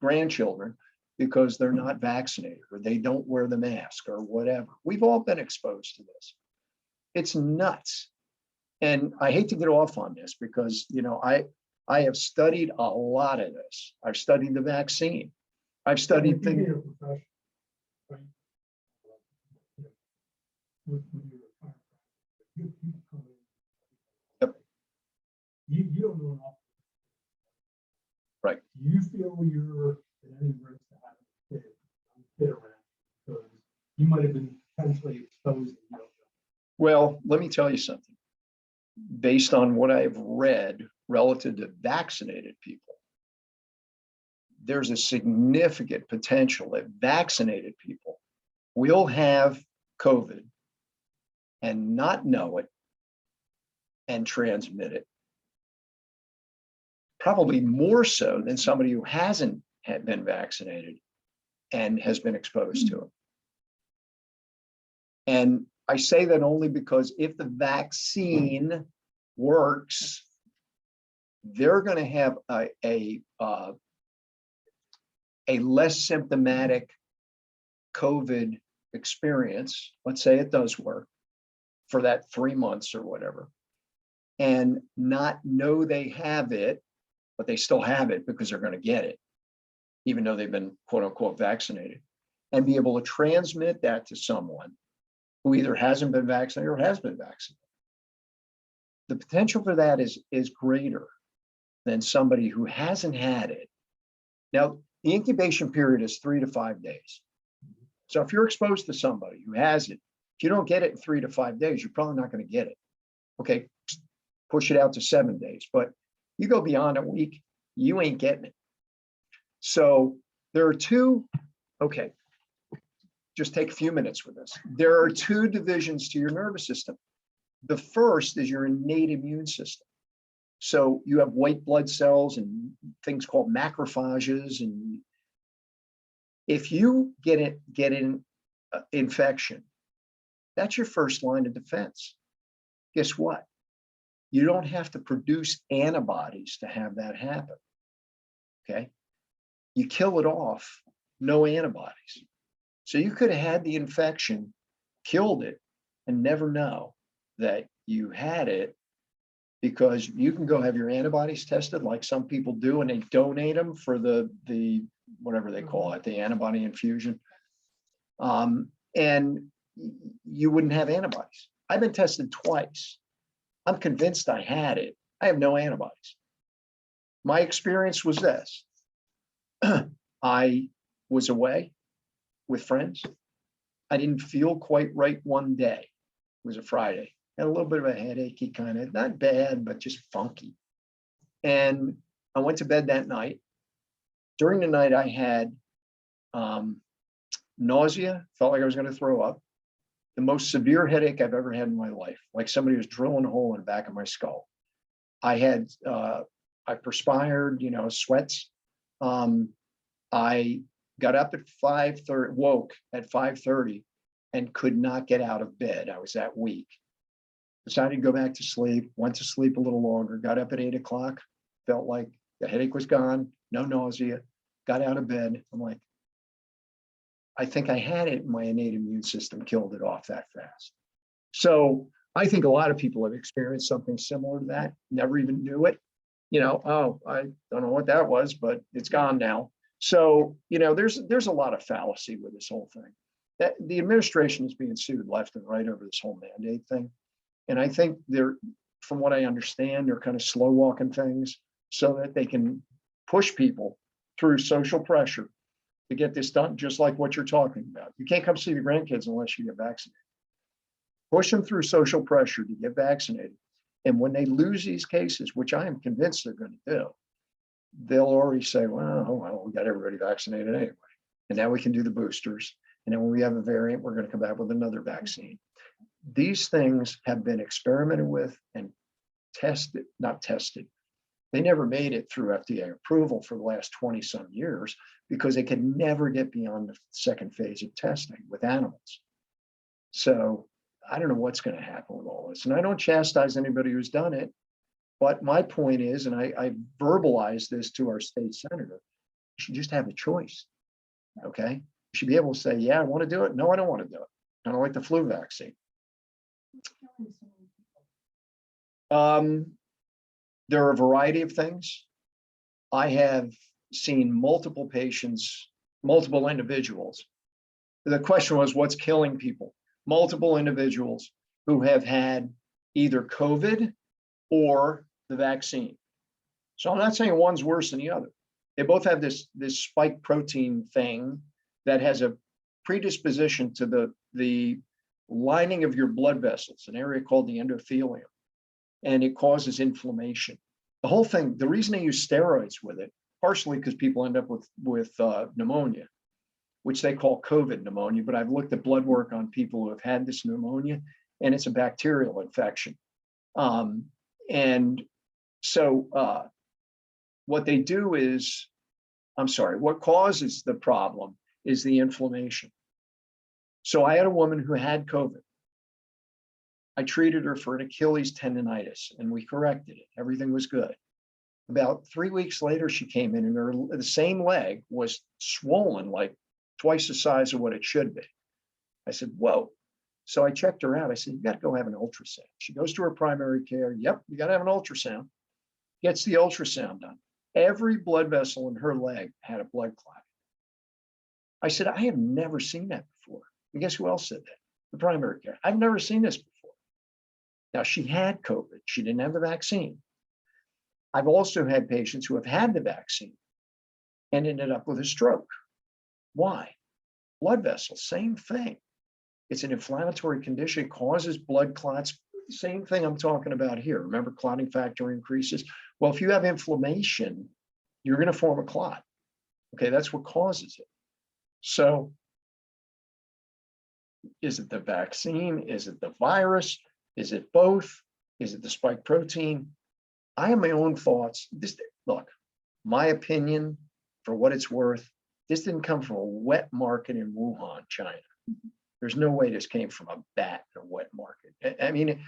grandchildren because they're not vaccinated or they don't wear the mask or whatever. We've all been exposed to this. It's nuts. And I hate to get off on this because, you know, I have studied a lot of this. I've studied the vaccine. I've studied things. Yep. You don't know enough. Right. Do you feel you're at any risk to have a kid around because you might have been potentially exposed? Well, let me tell you something. Based on what I've read relative to vaccinated people, there's a significant potential that vaccinated people will have COVID and not know it and transmit it. Probably more so than somebody who hasn't been vaccinated and has been exposed to it. And I say that only because if the vaccine works, they're going to have a less symptomatic COVID experience. Let's say it does work for that 3 months or whatever, and not know they have it but they still have it because they're going to get it, even though they've been quote unquote vaccinated, and be able to transmit that to someone who either hasn't been vaccinated or has been vaccinated. The potential for that is greater than somebody who hasn't had it. Now, the incubation period is 3 to 5 days. So if you're exposed to somebody who has it, if you don't get it in 3 to 5 days, you're probably not going to get it. Okay, push it out to 7 days, but you go beyond a week, you ain't getting it. So there are two, okay, just take a few minutes with this. There are two divisions to your nervous system. The first is your innate immune system. So you have white blood cells and things called macrophages. And if you get an infection, that's your first line of defense. Guess what? You don't have to produce antibodies to have that happen. Okay? You kill it off, no antibodies. So you could have had the infection, killed it, and never know that you had it, because you can go have your antibodies tested like some people do, and they donate them for the whatever they call it, the antibody infusion. And you wouldn't have antibodies. I've been tested twice. I'm convinced I had it. I have no antibodies. My experience was this. I was away with friends. I didn't feel quite right one day. It was a Friday. Had a little bit of a headachy kind of, not bad, but just funky. And I went to bed that night. During the night, I had nausea, felt like I was going to throw up. The most severe headache I've ever had in my life, like somebody was drilling a hole in the back of my skull. I perspired, sweats. I got up at 5:30, woke at 5:30 and could not get out of bed. I was that weak. Decided to go back to sleep, went to sleep a little longer, got up at 8 o'clock, felt like the headache was gone, no nausea, got out of bed. I'm like, I think I had it. My innate immune system killed it off that fast. So I think a lot of people have experienced something similar to that, never even knew it. Oh, I don't know what that was, but it's gone now. So, there's a lot of fallacy with this whole thing. That the administration is being sued left and right over this whole mandate thing. And I think from what I understand, they're kind of slow walking things so that they can push people through social pressure to get this done, just like what you're talking about. You can't come see your grandkids unless you get vaccinated. Push them through social pressure to get vaccinated. And when they lose these cases, which I am convinced they're going to do, they'll already say, well, we got everybody vaccinated anyway. And now we can do the boosters. And then when we have a variant, we're going to come back with another vaccine. These things have been experimented with and not tested. They never made it through FDA approval for the last 20 some years because they could never get beyond the second phase of testing with animals. So I don't know what's going to happen with all this. And I don't chastise anybody who's done it. But my point is, and I verbalized this to our state senator, you should just have a choice. Okay. You should be able to say, yeah, I want to do it. No, I don't want to do it. Kind of like the flu vaccine. There are a variety of things. I have seen multiple patients, multiple individuals. The question was, what's killing people? Multiple individuals who have had either COVID or the vaccine. So I'm not saying one's worse than the other. They both have this spike protein thing that has a predisposition to the lining of your blood vessels, an area called the endothelium, and it causes inflammation. The whole thing, the reason they use steroids with it, partially because people end up with pneumonia, which they call COVID pneumonia, but I've looked at blood work on people who have had this pneumonia, and it's a bacterial infection. And so what they do is, what causes the problem is the inflammation. So I had a woman who had COVID. I treated her for an Achilles tendonitis and we corrected it. Everything was good. About 3 weeks later, she came in and the same leg was swollen like twice the size of what it should be. I said, whoa. So I checked her out. I said, you got to go have an ultrasound. She goes to her primary care. Yep, you got to have an ultrasound. Gets the ultrasound done. every blood vessel in her leg had a blood clot. I said, I have never seen that before. And guess who else said that? The primary care. I've never seen this before. Now, she had COVID. She didn't have the vaccine. I've also had patients who have had the vaccine and ended up with a stroke. Why? Blood vessels, same thing. It's an inflammatory condition, causes blood clots. Same thing I'm talking about here. Remember, clotting factor increases. Well, if you have inflammation, you're going to form a clot. Okay, that's what causes it. So is it the vaccine? Is it the virus? Is it both? Is it the spike protein? I have my own thoughts. Look, my opinion, for what it's worth, this didn't come from a wet market in Wuhan, China. There's no way this came from a bat in a wet market. I mean,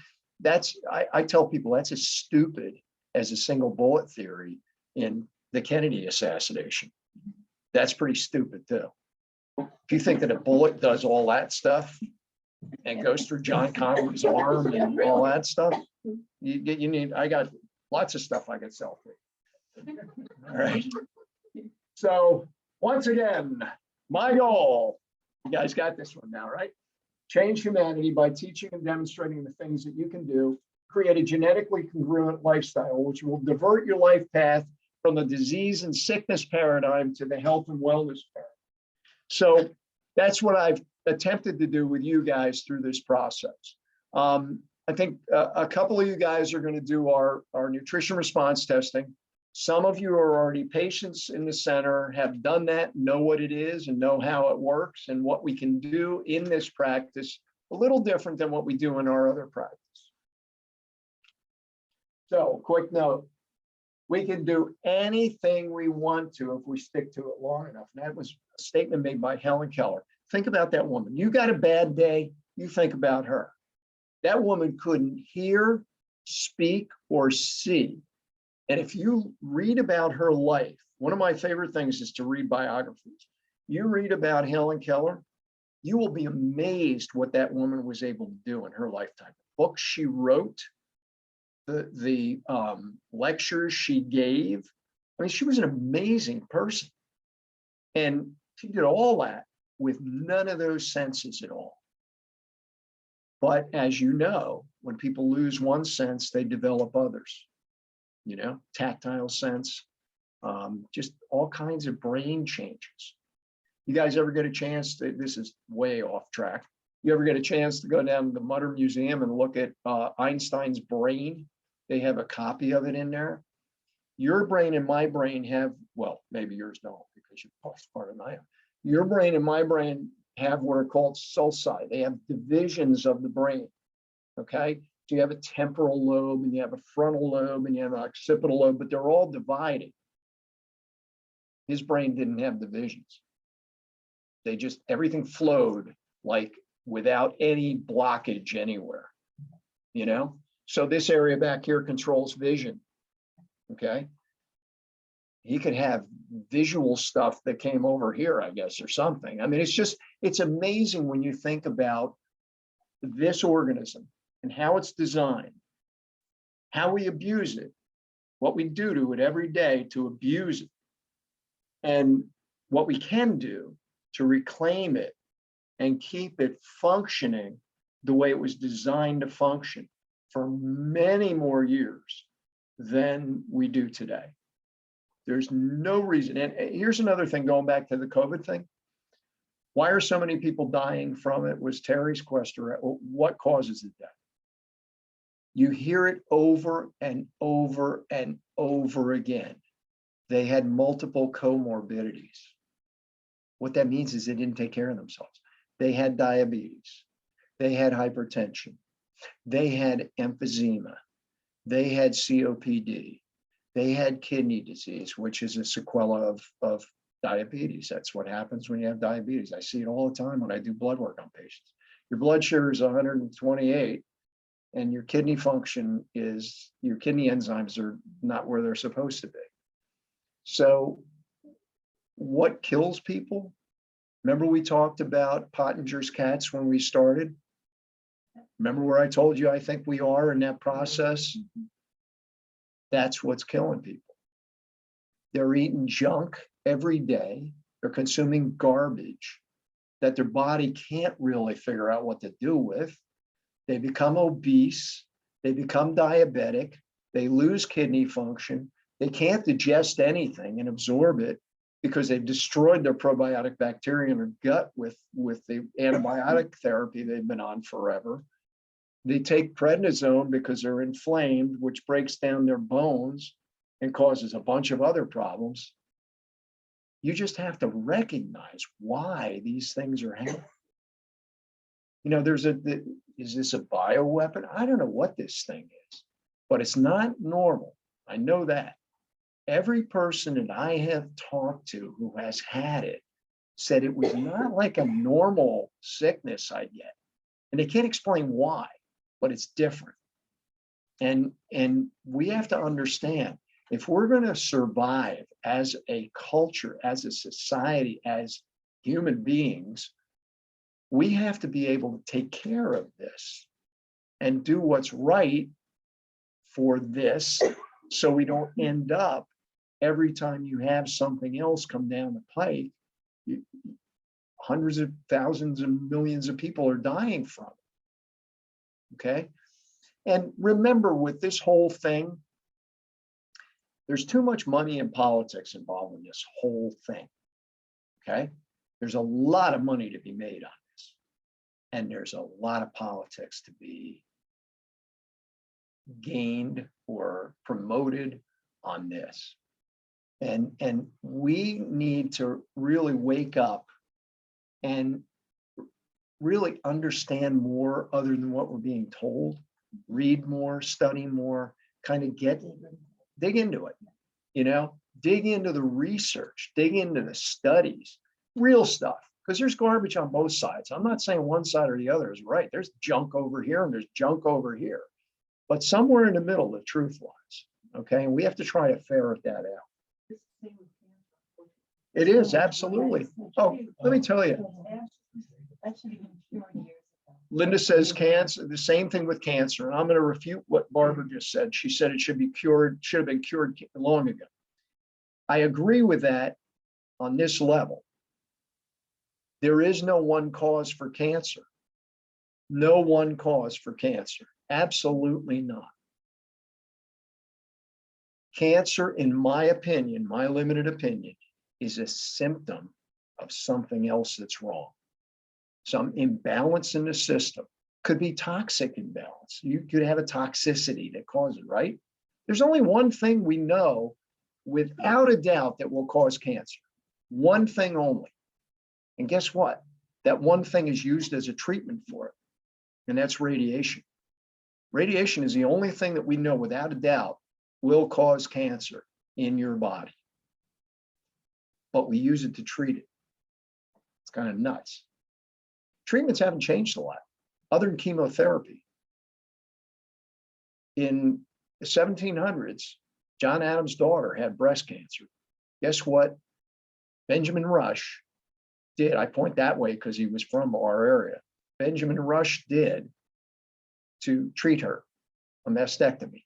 I tell people that's as stupid as a single bullet theory in the Kennedy assassination. That's pretty stupid too. If you think that a bullet does all that stuff and goes through John Connor's arm and all that stuff, I got lots of stuff I can sell for you. All right. So once again, my goal, you guys got this one now, right? Change humanity by teaching and demonstrating the things that you can do, create a genetically congruent lifestyle, which will divert your life path from the disease and sickness paradigm to the health and wellness paradigm. So that's what I've attempted to do with you guys through this process. I think a couple of you guys are going to do our nutrition response testing. Some of you are already patients in the center, have done that, know what it is and know how it works and what we can do in this practice, a little different than what we do in our other practice. So quick note, we can do anything we want to if we stick to it long enough. And that was a statement made by Helen Keller. Think about that woman. You got a bad day, you think about her. That woman couldn't hear, speak, or see. And if you read about her life, one of my favorite things is to read biographies. You read about Helen Keller, you will be amazed what that woman was able to do in her lifetime. Books she wrote, the lectures she gave. I mean, she was an amazing person. And she did all that with none of those senses at all. But as you know, when people lose one sense, they develop others. You know, tactile sense, just all kinds of brain changes. You guys ever get a chance to, this is way off track. You ever get a chance to go down to the Mutter Museum and look at Einstein's brain? They have a copy of it in there. Your brain and my brain have, well, maybe yours don't because you're smarter than I am. Your brain and my brain have what are called sulci. They have divisions of the brain, okay? So you have a temporal lobe and you have a frontal lobe and you have an occipital lobe, but they're all divided. His brain didn't have divisions. They just, everything flowed like without any blockage anywhere, you know? So this area back here controls vision, okay? He could have visual stuff that came over here, I guess, or something. I mean, it's just, it's amazing when you think about this organism and how it's designed, how we abuse it, what we do to it every day to abuse it, and what we can do to reclaim it and keep it functioning the way it was designed to function for many more years than we do today. There's no reason. And here's another thing, going back to the COVID thing. Why are so many people dying from it was Terry's question. What causes the death? You hear it over and over and over again. They had multiple comorbidities. What that means is they didn't take care of themselves. They had diabetes. They had hypertension. They had emphysema. They had COPD. They had kidney disease, which is a sequela of diabetes. That's what happens when you have diabetes. I see it all the time when I do blood work on patients. Your blood sugar is 128 and your kidney function is, your kidney enzymes are not where they're supposed to be. So what kills people? Remember we talked about Pottinger's cats when we started? Remember where I told you I think we are in that process? That's what's killing people. They're eating junk every day. They're consuming garbage that their body can't really figure out what to do with. They become obese. They become diabetic. They lose kidney function. They can't digest anything and absorb it because they've destroyed their probiotic bacteria in their gut with the antibiotic therapy they've been on forever. They take prednisone because they're inflamed, which breaks down their bones and causes a bunch of other problems. You just have to recognize why these things are happening. You know, is this a bioweapon? I don't know what this thing is, but it's not normal. I know that. Every person that I have talked to who has had it said it was not like a normal sickness I get. And they can't explain why, but it's different. And we have to understand, if we're going to survive as a culture, as a society, as human beings, we have to be able to take care of this and do what's right for this, so we don't end up every time you have something else come down the pike, hundreds of thousands and millions of people are dying from it. Okay. And remember, with this whole thing, there's too much money and politics involved in this whole thing. Okay. There's a lot of money to be made on this. And there's a lot of politics to be gained or promoted on this. And we need to really wake up and really understand more other than what we're being told, read more, study more, kind of dig into it, you know, dig into the research, dig into the studies, real stuff, because there's garbage on both sides. I'm not saying one side or the other is right. There's junk over here and there's junk over here, but somewhere in the middle, the truth lies. Okay. And we have to try to ferret that out. It is, absolutely. Oh, let me tell you. Linda says cancer, the same thing with cancer. And I'm going to refute what Barbara just said. She said it should be cured, should have been cured long ago. I agree with that on this level. There is no one cause for cancer. No one cause for cancer. Absolutely not. Cancer, in my opinion, my limited opinion, is a symptom of something else that's wrong. Some imbalance in the system. Could be toxic imbalance. You could have a toxicity that causes it, right? There's only one thing we know without a doubt that will cause cancer. One thing only. And guess what? That one thing is used as a treatment for it. And that's radiation. Radiation is the only thing that we know without a doubt will cause cancer in your body. But we use it to treat it. It's kind of nuts. Treatments haven't changed a lot, other than chemotherapy. In the 1700s, John Adams' daughter had breast cancer. Guess what Benjamin Rush did? I point that way because he was from our area. Benjamin Rush did to treat her, a mastectomy.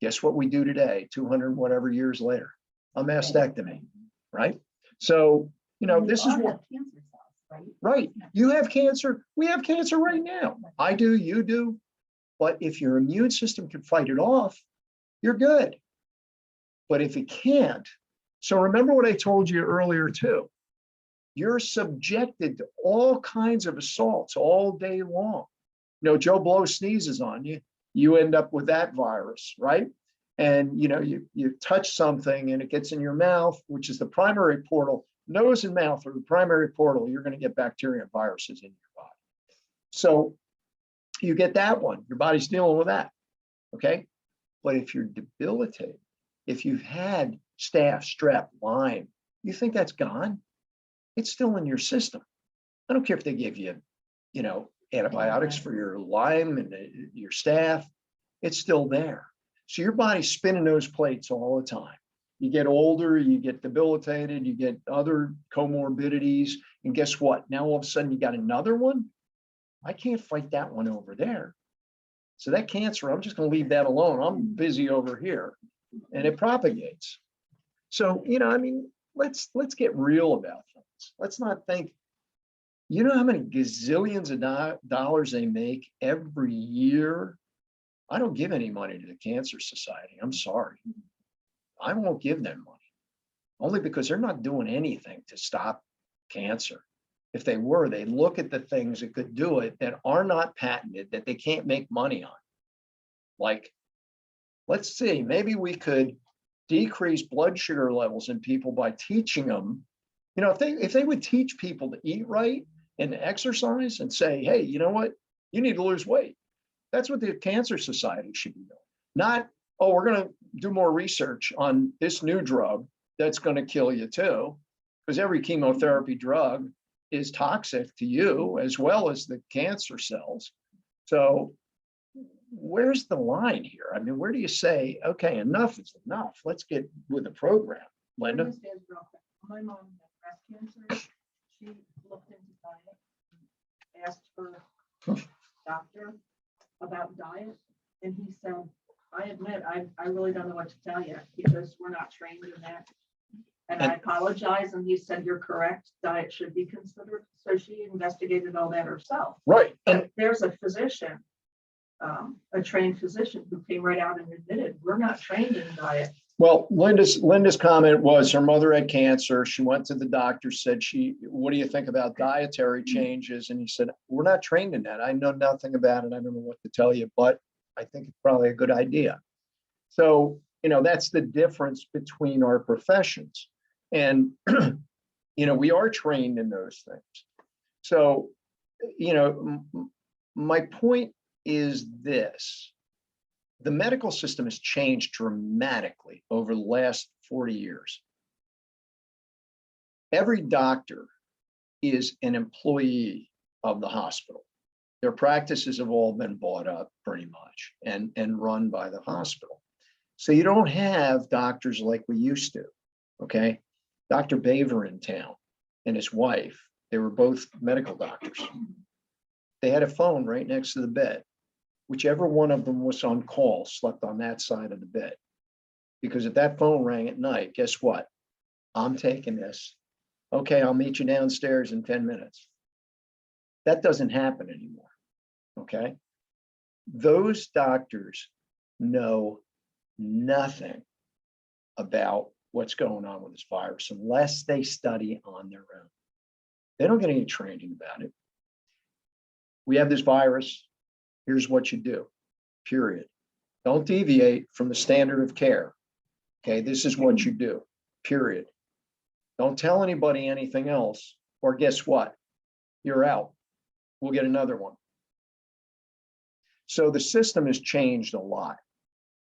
Guess what we do today, 200 whatever years later? A mastectomy, right? So, you know, this is what, right? You have cancer, we have cancer right now. I do, you do. But if your immune system can fight it off, you're good. But if it can't, so remember what I told you earlier too. You're subjected to all kinds of assaults all day long. You know, Joe Blow sneezes on you, you end up with that virus, right? And you know, you touch something and it gets in your mouth, which is the primary portal. Nose and mouth are the primary portal. You're going to get bacteria and viruses in your body. So you get that one, your body's dealing with that, okay? But if you're debilitated, if you've had staph, strep, Lyme, you think that's gone? It's still in your system. I don't care if they give you, you know, antibiotics for your Lyme and your staph, it's still there. So your body's spinning those plates all the time. You get older, you get debilitated, you get other comorbidities, and guess what? Now all of a sudden you got another one. I can't fight that one over there. So that cancer, I'm just going to leave that alone. I'm busy over here, and it propagates. So, I mean, let's get real about things. Let's not think, you know how many gazillions of dollars they make every year? I don't give any money to the Cancer Society. I'm sorry. I won't give them money. Only because they're not doing anything to stop cancer. If they were, they'd look at the things that could do it that are not patented, that they can't make money on. Like, let's see, maybe we could decrease blood sugar levels in people by teaching them, if they would teach people to eat right and exercise and say, hey, you know what? You need to lose weight. That's what the Cancer Society should be doing. Not, oh, we're going to do more research on this new drug that's going to kill you too, because every chemotherapy drug is toxic to you as well as the cancer cells. So where's the line here? I mean, where do you say, okay, enough is enough. Let's get with the program. Linda? Understands real quick. My mom had breast cancer. She looked into diet, asked her doctor about diet, and he said, I admit, I really don't know what to tell you because we're not trained in that. And I apologize. And he said, you're correct. Diet should be considered. So she investigated all that herself. Right. And But there's a physician, a trained physician who came right out and admitted, we're not trained in diet. well, Linda's comment was her mother had cancer. She went to the doctor, said, what do you think about dietary changes? And he said, we're not trained in that. I know nothing about it. I don't know what to tell you, but I think it's probably a good idea. So, that's the difference between our professions. And, we are trained in those things. So, my point is this. The medical system has changed dramatically over the last 40 years. Every doctor is an employee of the hospital. Their practices have all been bought up pretty much and run by the hospital. So you don't have doctors like we used to, okay? Dr. Baver in town and his wife, they were both medical doctors. They had a phone right next to the bed. Whichever one of them was on call slept on that side of the bed. Because if that phone rang at night, guess what? I'm taking this. Okay, I'll meet you downstairs in 10 minutes. That doesn't happen anymore, okay? Those doctors know nothing about what's going on with this virus unless they study on their own. They don't get any training about it. We have this virus. Here's what you do, period. Don't deviate from the standard of care. Okay, this is what you do, period. Don't tell anybody anything else, or guess what? You're out. We'll get another one. So the system has changed a lot.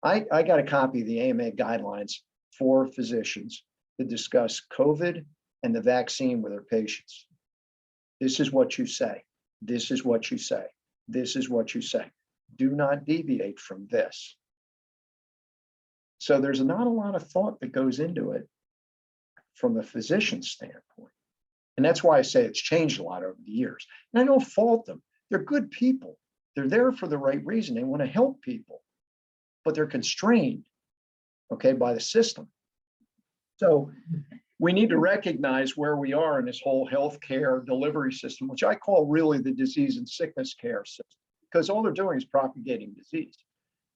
I got a copy of the AMA guidelines for physicians to discuss COVID and the vaccine with their patients. This is what you say. This is what you say. This is what you say. Do not deviate from this. So there's not a lot of thought that goes into it from a physician's standpoint. And that's why I say it's changed a lot over the years. And I don't fault them. They're good people. They're there for the right reason. They want to help people, but they're constrained, okay, by the system. So we need to recognize where we are in this whole healthcare delivery system, which I call really the disease and sickness care system, because all they're doing is propagating disease.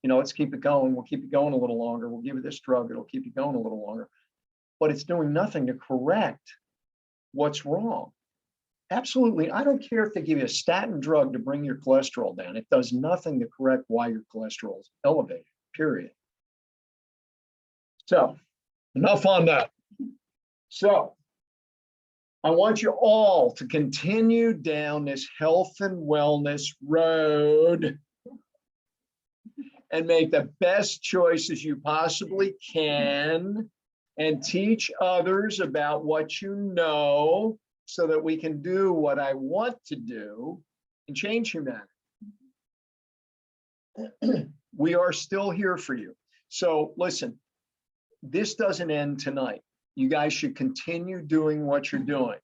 Let's keep it going. We'll keep it going a little longer. We'll give you this drug. It'll keep you going a little longer. But it's doing nothing to correct what's wrong. Absolutely. I don't care if they give you a statin drug to bring your cholesterol down. It does nothing to correct why your cholesterol is elevated, period. So enough on that. So I want you all to continue down this health and wellness road and make the best choices you possibly can and teach others about what you know so that we can do what I want to do and change humanity. We are still here for you. So listen, this doesn't end tonight. You guys should continue doing what you're doing.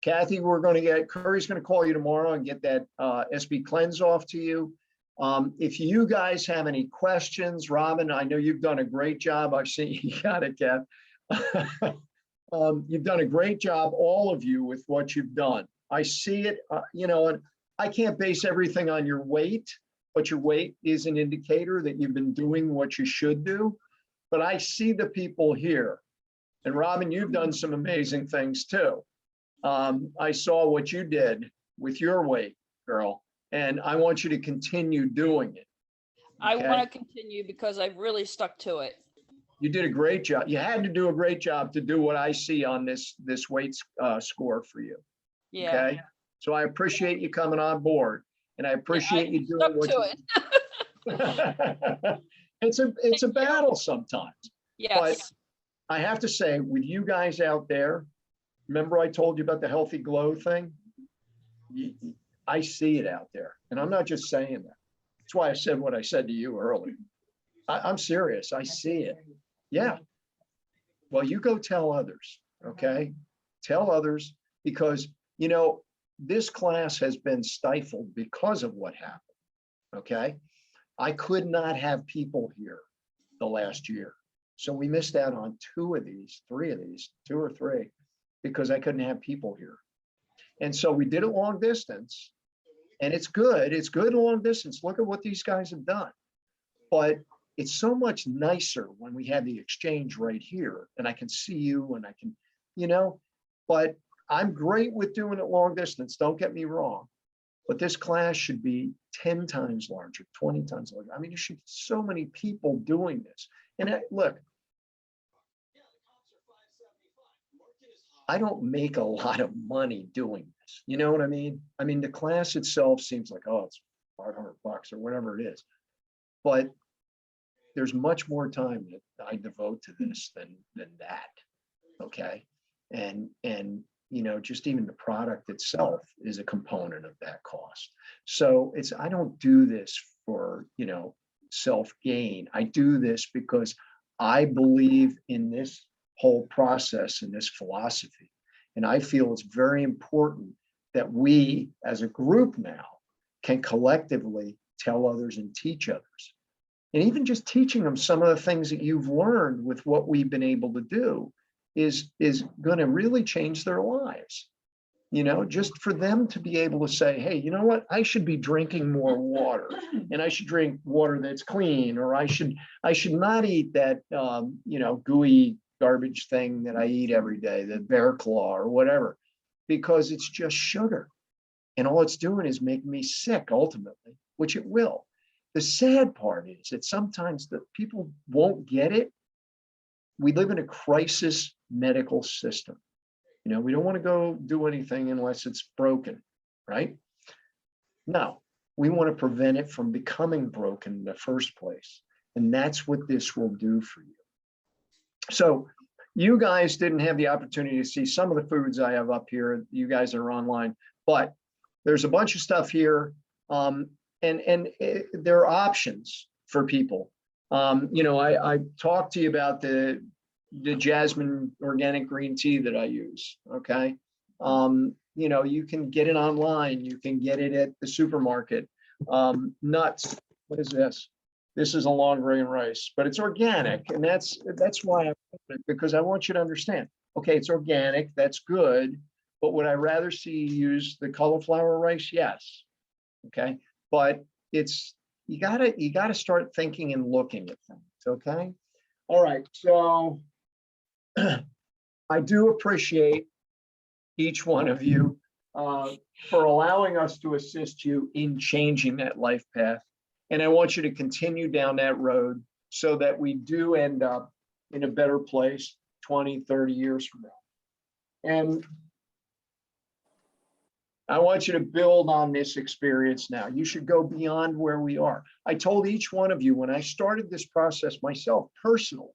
Kathy, Curry's going to call you tomorrow and get that SB cleanse off to you. If you guys have any questions, Robin, I know you've done a great job. I've seen you got it, Kath. You've done a great job, all of you, with what you've done. I see it, and I can't base everything on your weight, but your weight is an indicator that you've been doing what you should do. But I see the people here. And Robin, you've done some amazing things too. I saw what you did with your weight, girl, and I want you to continue doing it. I Okay? want to continue because I've really stuck to it. You did a great job. You had to do a great job to do what I see on this weight score for you. Yeah. Okay, so I appreciate you coming on board, and I appreciate you doing Stuck what to you. it. It's a battle sometimes. Yes. I have to say, with you guys out there, remember I told you about the healthy glow thing? I see it out there, and I'm not just saying that. That's why I said what I said to you earlier. I'm serious. I see it. Yeah. Well, you go tell others, okay? Tell others, because, this class has been stifled because of what happened, okay? I could not have people here the last year. So we missed out on two or three, because I couldn't have people here. And so we did it long distance, and it's good. It's good long distance. Look at what these guys have done. But it's so much nicer when we have the exchange right here, and I can see you, and I can, but I'm great with doing it long distance. Don't get me wrong. But this class should be 10 times larger, 20 times larger. I mean, you should so many people doing this. And look, I don't make a lot of money doing this. You know what I mean? I mean, the class itself seems like, oh, it's $500 or whatever it is. But there's much more time that I devote to this than that. Okay. And just even the product itself is a component of that cost. So I don't do this for, self gain. I do this because I believe in this whole process and this philosophy. And I feel it's very important that we as a group now can collectively tell others and teach others. And even just teaching them some of the things that you've learned with what we've been able to do is going to really change their lives. Just for them to be able to say, hey, you know what? I should be drinking more water, and I should drink water that's clean, or I should not eat that, gooey garbage thing that I eat every day, the Bear Claw or whatever, because it's just sugar. And all it's doing is making me sick ultimately, which it will. The sad part is that sometimes the people won't get it. We live in a crisis medical system. We don't want to go do anything unless it's broken, right? No, we want to prevent it from becoming broken in the first place. And that's what this will do for you. So you guys didn't have the opportunity to see some of the foods I have up here. You guys are online, but there's a bunch of stuff here. And there are options for people. I talked to you about the jasmine organic green tea that I use. Okay. You can get it online. You can get it at the supermarket. Nuts. What is this? This is a long grain rice, but it's organic. And that's why because I want you to understand, okay, it's organic. That's good. But would I rather see you use the cauliflower rice? Yes. Okay. But you gotta start thinking and looking at things. Okay. All right. So I do appreciate each one of you for allowing us to assist you in changing that life path. And I want you to continue down that road so that we do end up in a better place 20, 30 years from now. And I want you to build on this experience now. You should go beyond where we are. I told each one of you when I started this process myself personally,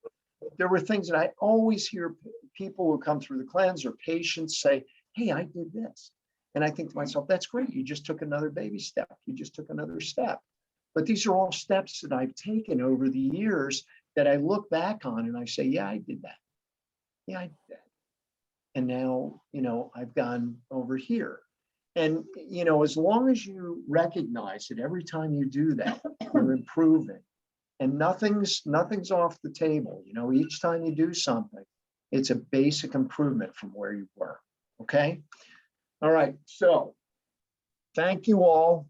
there were things that I always hear people who come through the cleanse or patients say, hey, I did this. And I think to myself, that's great. You just took another baby step. You just took another step. But these are all steps that I've taken over the years that I look back on and I say, yeah, I did that. Yeah, I did that. And now, I've gone over here. And, as long as you recognize that every time you do that, you're improving and nothing's off the table. Each time you do something, It's a basic improvement from where you were, okay? All right, so thank you all.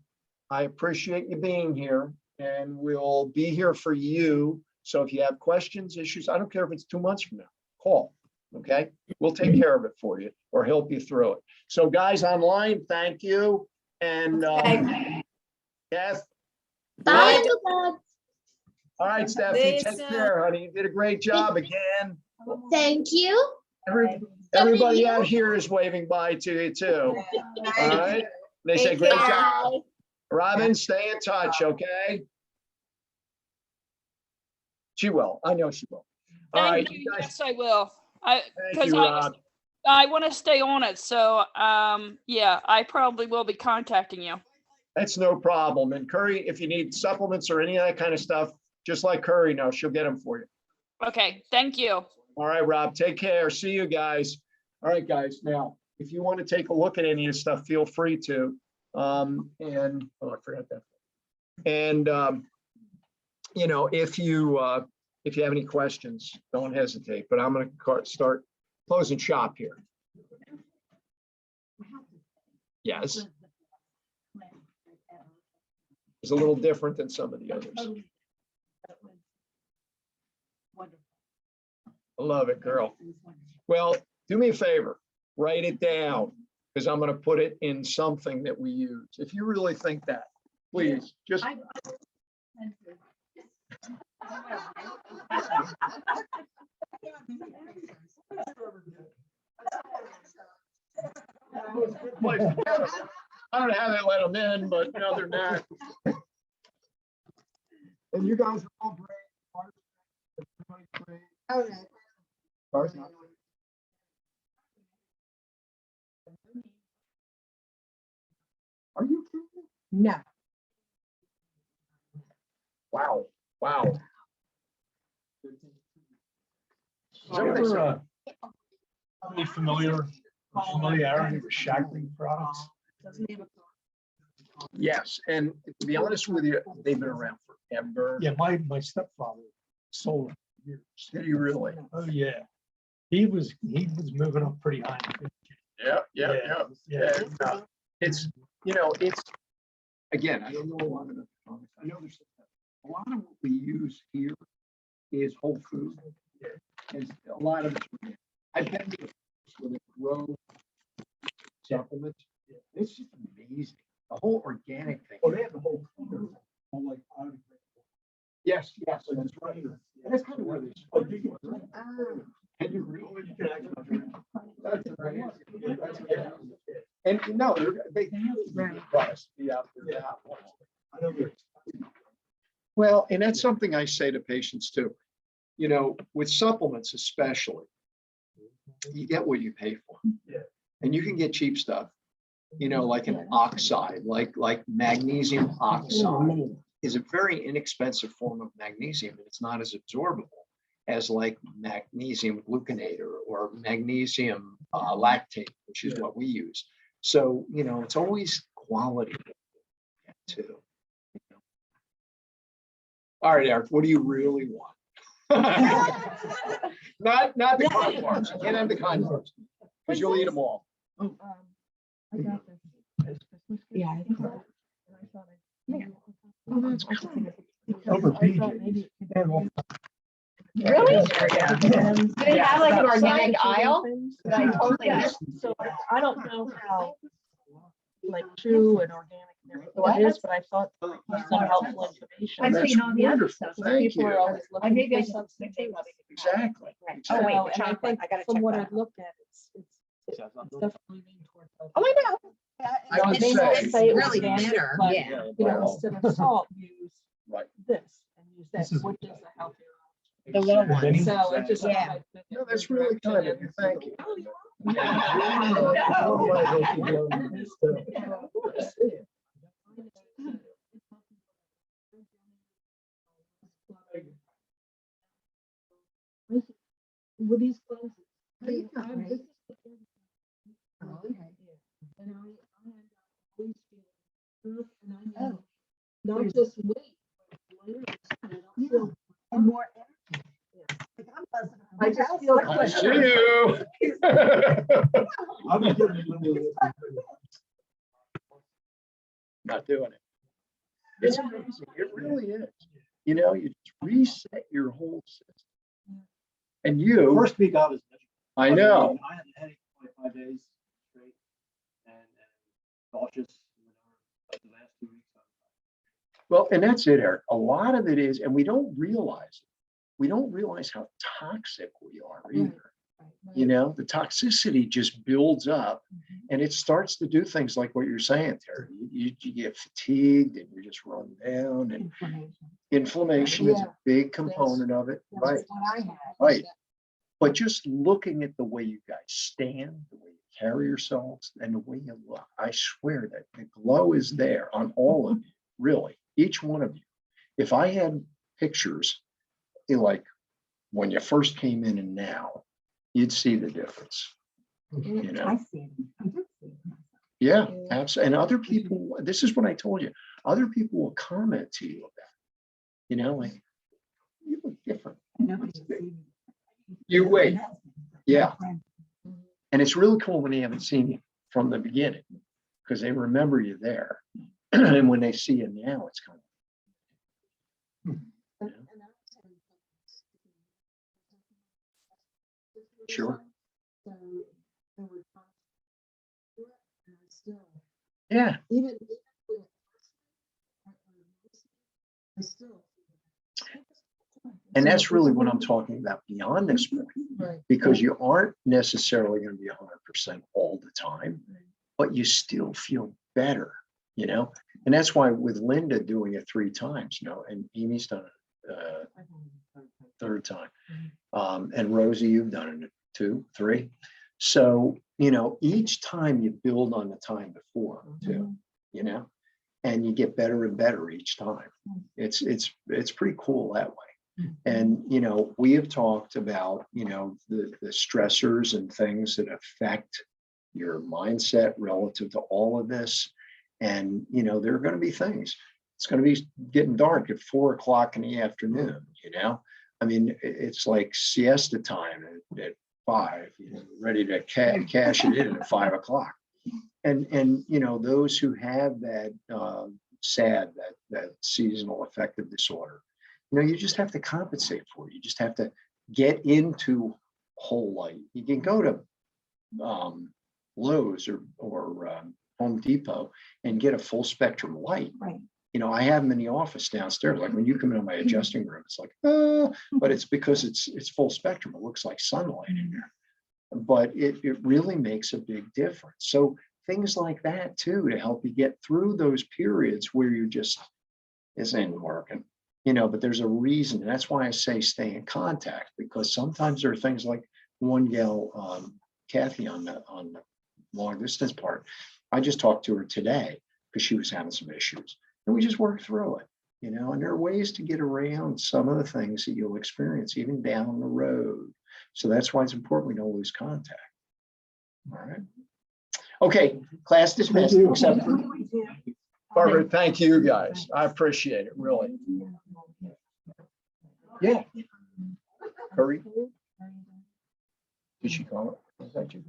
I appreciate you being here, and we'll be here for you. So if you have questions, issues, I don't care if it's 2 months from now, call, okay? We'll take care of it for you or help you through it. So guys online, thank you. And Kath, Bye, Bob. all right, Stephanie, take care, honey. You did a great job again. Thank you. Everybody out here is waving bye to you too. All right? They say, great job. Bye. Robin, stay in touch, okay? She will. I know she will. All right. Thank you. you guys, Yes, I will. Thank Because you, I Rob. want to stay on it. So, yeah, I probably will be contacting you. That's no problem. And Curry, if you need supplements or any of that kind of stuff, just like Curry knows, she'll get them for you. Okay, thank you. All right, Rob, take care. See you guys. All right, guys. Now, if you want to take a look at any of this stuff, feel free to. And oh, I forgot that. And you know, if you have any questions, don't hesitate. But I'm going to start closing shop here. Yes. It's a little different than some of the others. I love it, girl. Well, do me a favor, write it down, because I'm going to put it in something that we use. If you really think that, please, just. I don't know how they let them in, but no, they're not. And you guys are all great. Everybody's great. Oh, no. Gar's not. Are you kidding? No. Wow, wow. Any familiarity with Shaklee products? Yes, and to be honest with you, they've been around forever. Yeah, my stepfather sold them for years. Did you really? Oh, yeah. He was moving up pretty high. Yeah, Yeah. It's, you know, it's, again, I don't know a lot of the, I know there's a lot of what we use here is whole food. And a lot of it's, I've been to where they grow supplements. It's just amazing. The whole organic thing. Oh, they have the whole. Yes, yes, that's right. And that's kind of where they. And you really can. That's right. And no, they must be out there. I know they're. Well, and that's something I say to patients too. You know, with supplements especially, you get what you pay for. Yeah. And you can get cheap stuff, you know, like an oxide, like magnesium oxide is a very inexpensive form of magnesium, and it's not as absorbable as like magnesium gluconate or magnesium lactate, which is what we use. So, you know, it's always quality too. All right, Eric, what do you really want? Not the con bars. You can't have the con bars because you'll eat them all. I got this. Yeah, I think so. Oh, that's cool. Over PJs. Really? Do they have like an organic aisle? Like, totally. Yes. So I don't know how like true and organic and everything it is, but I thought there was some helpful information. I've seen all the other stuff. Thank People are you. always looking for something. Exactly. Oh, wait, So, the and I chocolate. think I gotta from check what that I've out. looked at, it's definitely leaning towards. Oh, I know. I would They don't say- say it was Really organic, bitter. but, Yeah. you know, instead of salt, use Right. this and use that, This is- which is a healthier. The little ones. option. So it just. Yeah. No, that's really kind of you. Thank you. With these classes. Oh, you got I'm- it. this is the thing. Oh, okay. And I always feel good, and I Oh. know, not just weight, but layers, and I don't feel. And more energy. Like I'm buzzing I just feel I like. see you. I'll be getting a little- Not doing it. It's amazing. It really is. You know, you just reset your whole system. And you, First week I was. I know. I had a headache for 25 days straight and nauseous. But the last 2 weeks. Well, and that's it, Eric. A lot of it is, and we don't realize it. We don't realize how toxic we are either. You know, the toxicity just builds up and it starts to do things like what you're saying, Terry. You get fatigued and you just run down, and inflammation is a big component of it, right? Right. But just looking at the way you guys stand, the way you carry yourselves, and the way you look, I swear that the glow is there on all of you, really, each one of you. If I had pictures, like when you first came in and now, you'd see the difference. You know? Yeah, absolutely. And other people, this is what I told you, other people will comment to you about, you know, like, you look different. You wait. Yeah. And it's really cool when they haven't seen you from the beginning, because they remember you there. And when they see you now, it's kind of. Sure. Yeah. And that's really what I'm talking about beyond this point, because you aren't necessarily going to be 100% all the time, but you still feel better, you know? And that's why with Linda doing it 3 times, you know, and Amy's done it 3rd time. And Rosie, you've done it 2, 3. So, you know, each time you build on the time before too, you know, and you get better and better each time. It's pretty cool that way. And, you know, we have talked about, you know, the stressors and things that affect your mindset relative to all of this. And, you know, there are going to be things. It's going to be getting dark at 4 o'clock in the afternoon, you know? I mean, it's like siesta time at 5, you know, ready to cash it in at 5 o'clock. And, you know, those who have that SAD, that seasonal affective disorder, you know, you just have to compensate for it. You just have to get into whole light. You can go to Lowe's or Home Depot and get a full spectrum light. Right. You know, I have them in the office downstairs. Like when you come into my adjusting room, it's like, but it's because it's full spectrum. It looks like sunlight in there. But it really makes a big difference. So things like that too, to help you get through those periods where you just isn't working. You know, but there's a reason. And that's why I say stay in contact, because sometimes there are things like one gal, Kathy on the long distance part. I just talked to her today because she was having some issues and we just worked through it, you know, and there are ways to get around some of the things that you'll experience even down the road. So that's why it's important we don't lose contact. All right. Okay, class dismissed. Except for Barbara, thank you guys. I appreciate it, really. Yeah. Curry. Did she call it? Is that you?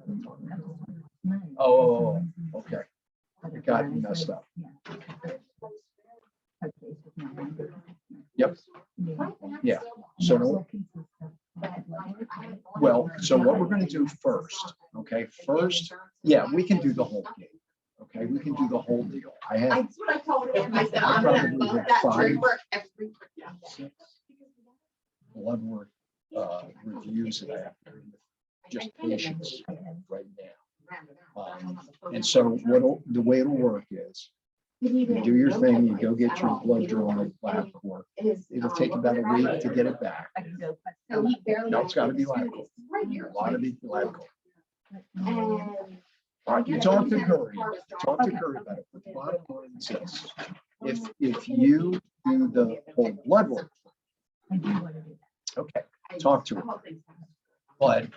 Oh, okay. It got messed up. Yep. Yeah. So, well, so what we're going to do first, okay? First, yeah, we can do the whole game. Okay, we can do the whole deal. I have. That's what I told him. I said, I I'm gonna probably vote have that 5, jury work every. 6 blood work reviews that I have to do, just patients right now. And so the way it'll work is you do your thing, you go get your blood drawn at LabCorp. It'll take about a week to get it back. No, it's got to be LabCorp. A lot of these LabCorp. All right, you talk to Curry. Talk to Curry about it. But the bottom line is this: if you do the whole blood work, okay, talk to her. But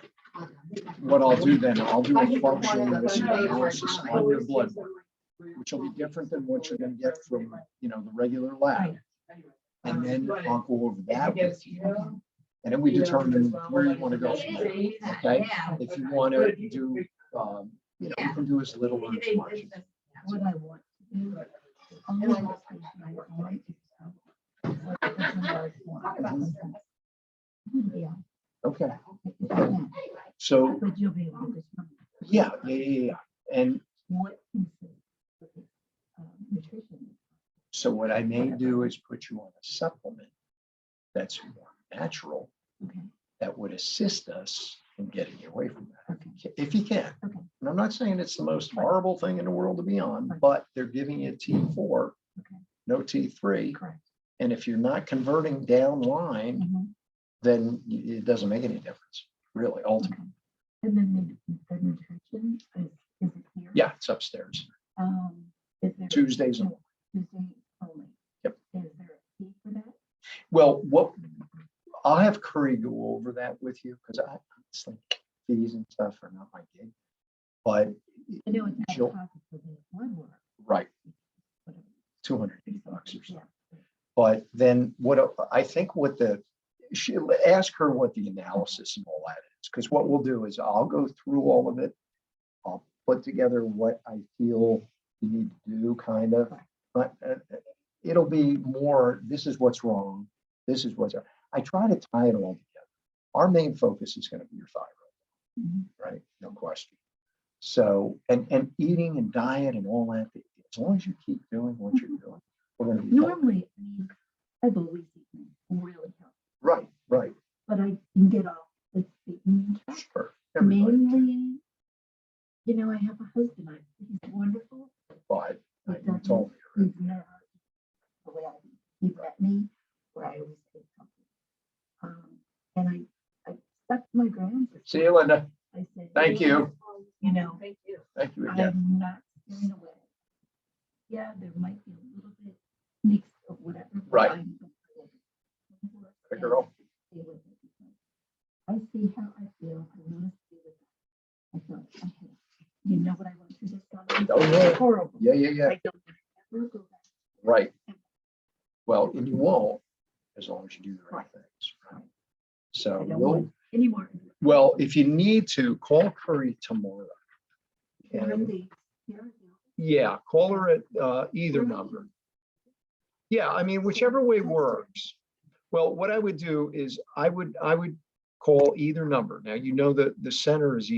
what I'll do then, I'll do a functional medicine analysis on your blood work, which will be different than what you're going to get from, you know, the regular lab. And then I'll go over that with you. And then we determine where you want to go from there. Okay, Yeah. if you want to do, you can do as little or as much. What I want to do. only what I want is, what the guys want. Yeah. Okay, Yeah. so, But you'll be able to tell me yeah. And what consists of the, nutrition. so what I may do is put you on a supplement that's more natural, Okay. that would assist us in getting you away from that, Okay. if you can. Okay. And I'm not saying it's the most horrible thing in the world to be on, Right. but they're giving you T4, Okay. no T3. Correct. And if you're not converting down line, Mhm. then it doesn't make any difference, really, ultimately. Okay. And then the nutrition is it here? Yeah, it's upstairs, Is there? Tuesdays. and- Tuesday only. Yep. Is there a fee for that? Well, I'll have Curry go over that with you, because it's like fees and stuff are not my gig. But, I know it's not Jill- a cost for the blood work. right, whatever. $280 or Yeah. something. But then I think ask her what the analysis and all that is, because what we'll do is I'll go through all of it. I'll put together what I feel you need to do, kind of, but it'll be more, this is what's wrong. This is what's, I try to tie it all together. Our main focus is going to be your thyroid, Mhm. right? No question. So, and eating and diet and all that, as long as you keep doing what you're doing, we're going to be. Normally, I mean, I've always eaten really healthy, Right, but I can get off the eating track. sure. Everybody can, Mainly, I have a husband, he's wonderful, but but you told me. he's never the way he met me, where I always ate something. And I stuck to my grounds. See you, Linda. I said. Thank you. Thank you. Thank you again. I'm not steering away. Yeah, there might be a little bit mixed of whatever. but Right. I'm gonna live it. Good girl. Stay with it because I see how I feel. I want to stay with it. I thought, okay, you know what I went through this summer? Oh, yeah. Horrible. Yeah. I don't want to ever go back. Right. Well, and you won't, as long as you do the right things, right? So I don't we'll, want anymore. well, if you need to, call Curry tomorrow. And, Monday. yeah, call her at either number. Yeah, I mean, whichever way works. Well, what I would do is I would call either number. Now, you know that the center is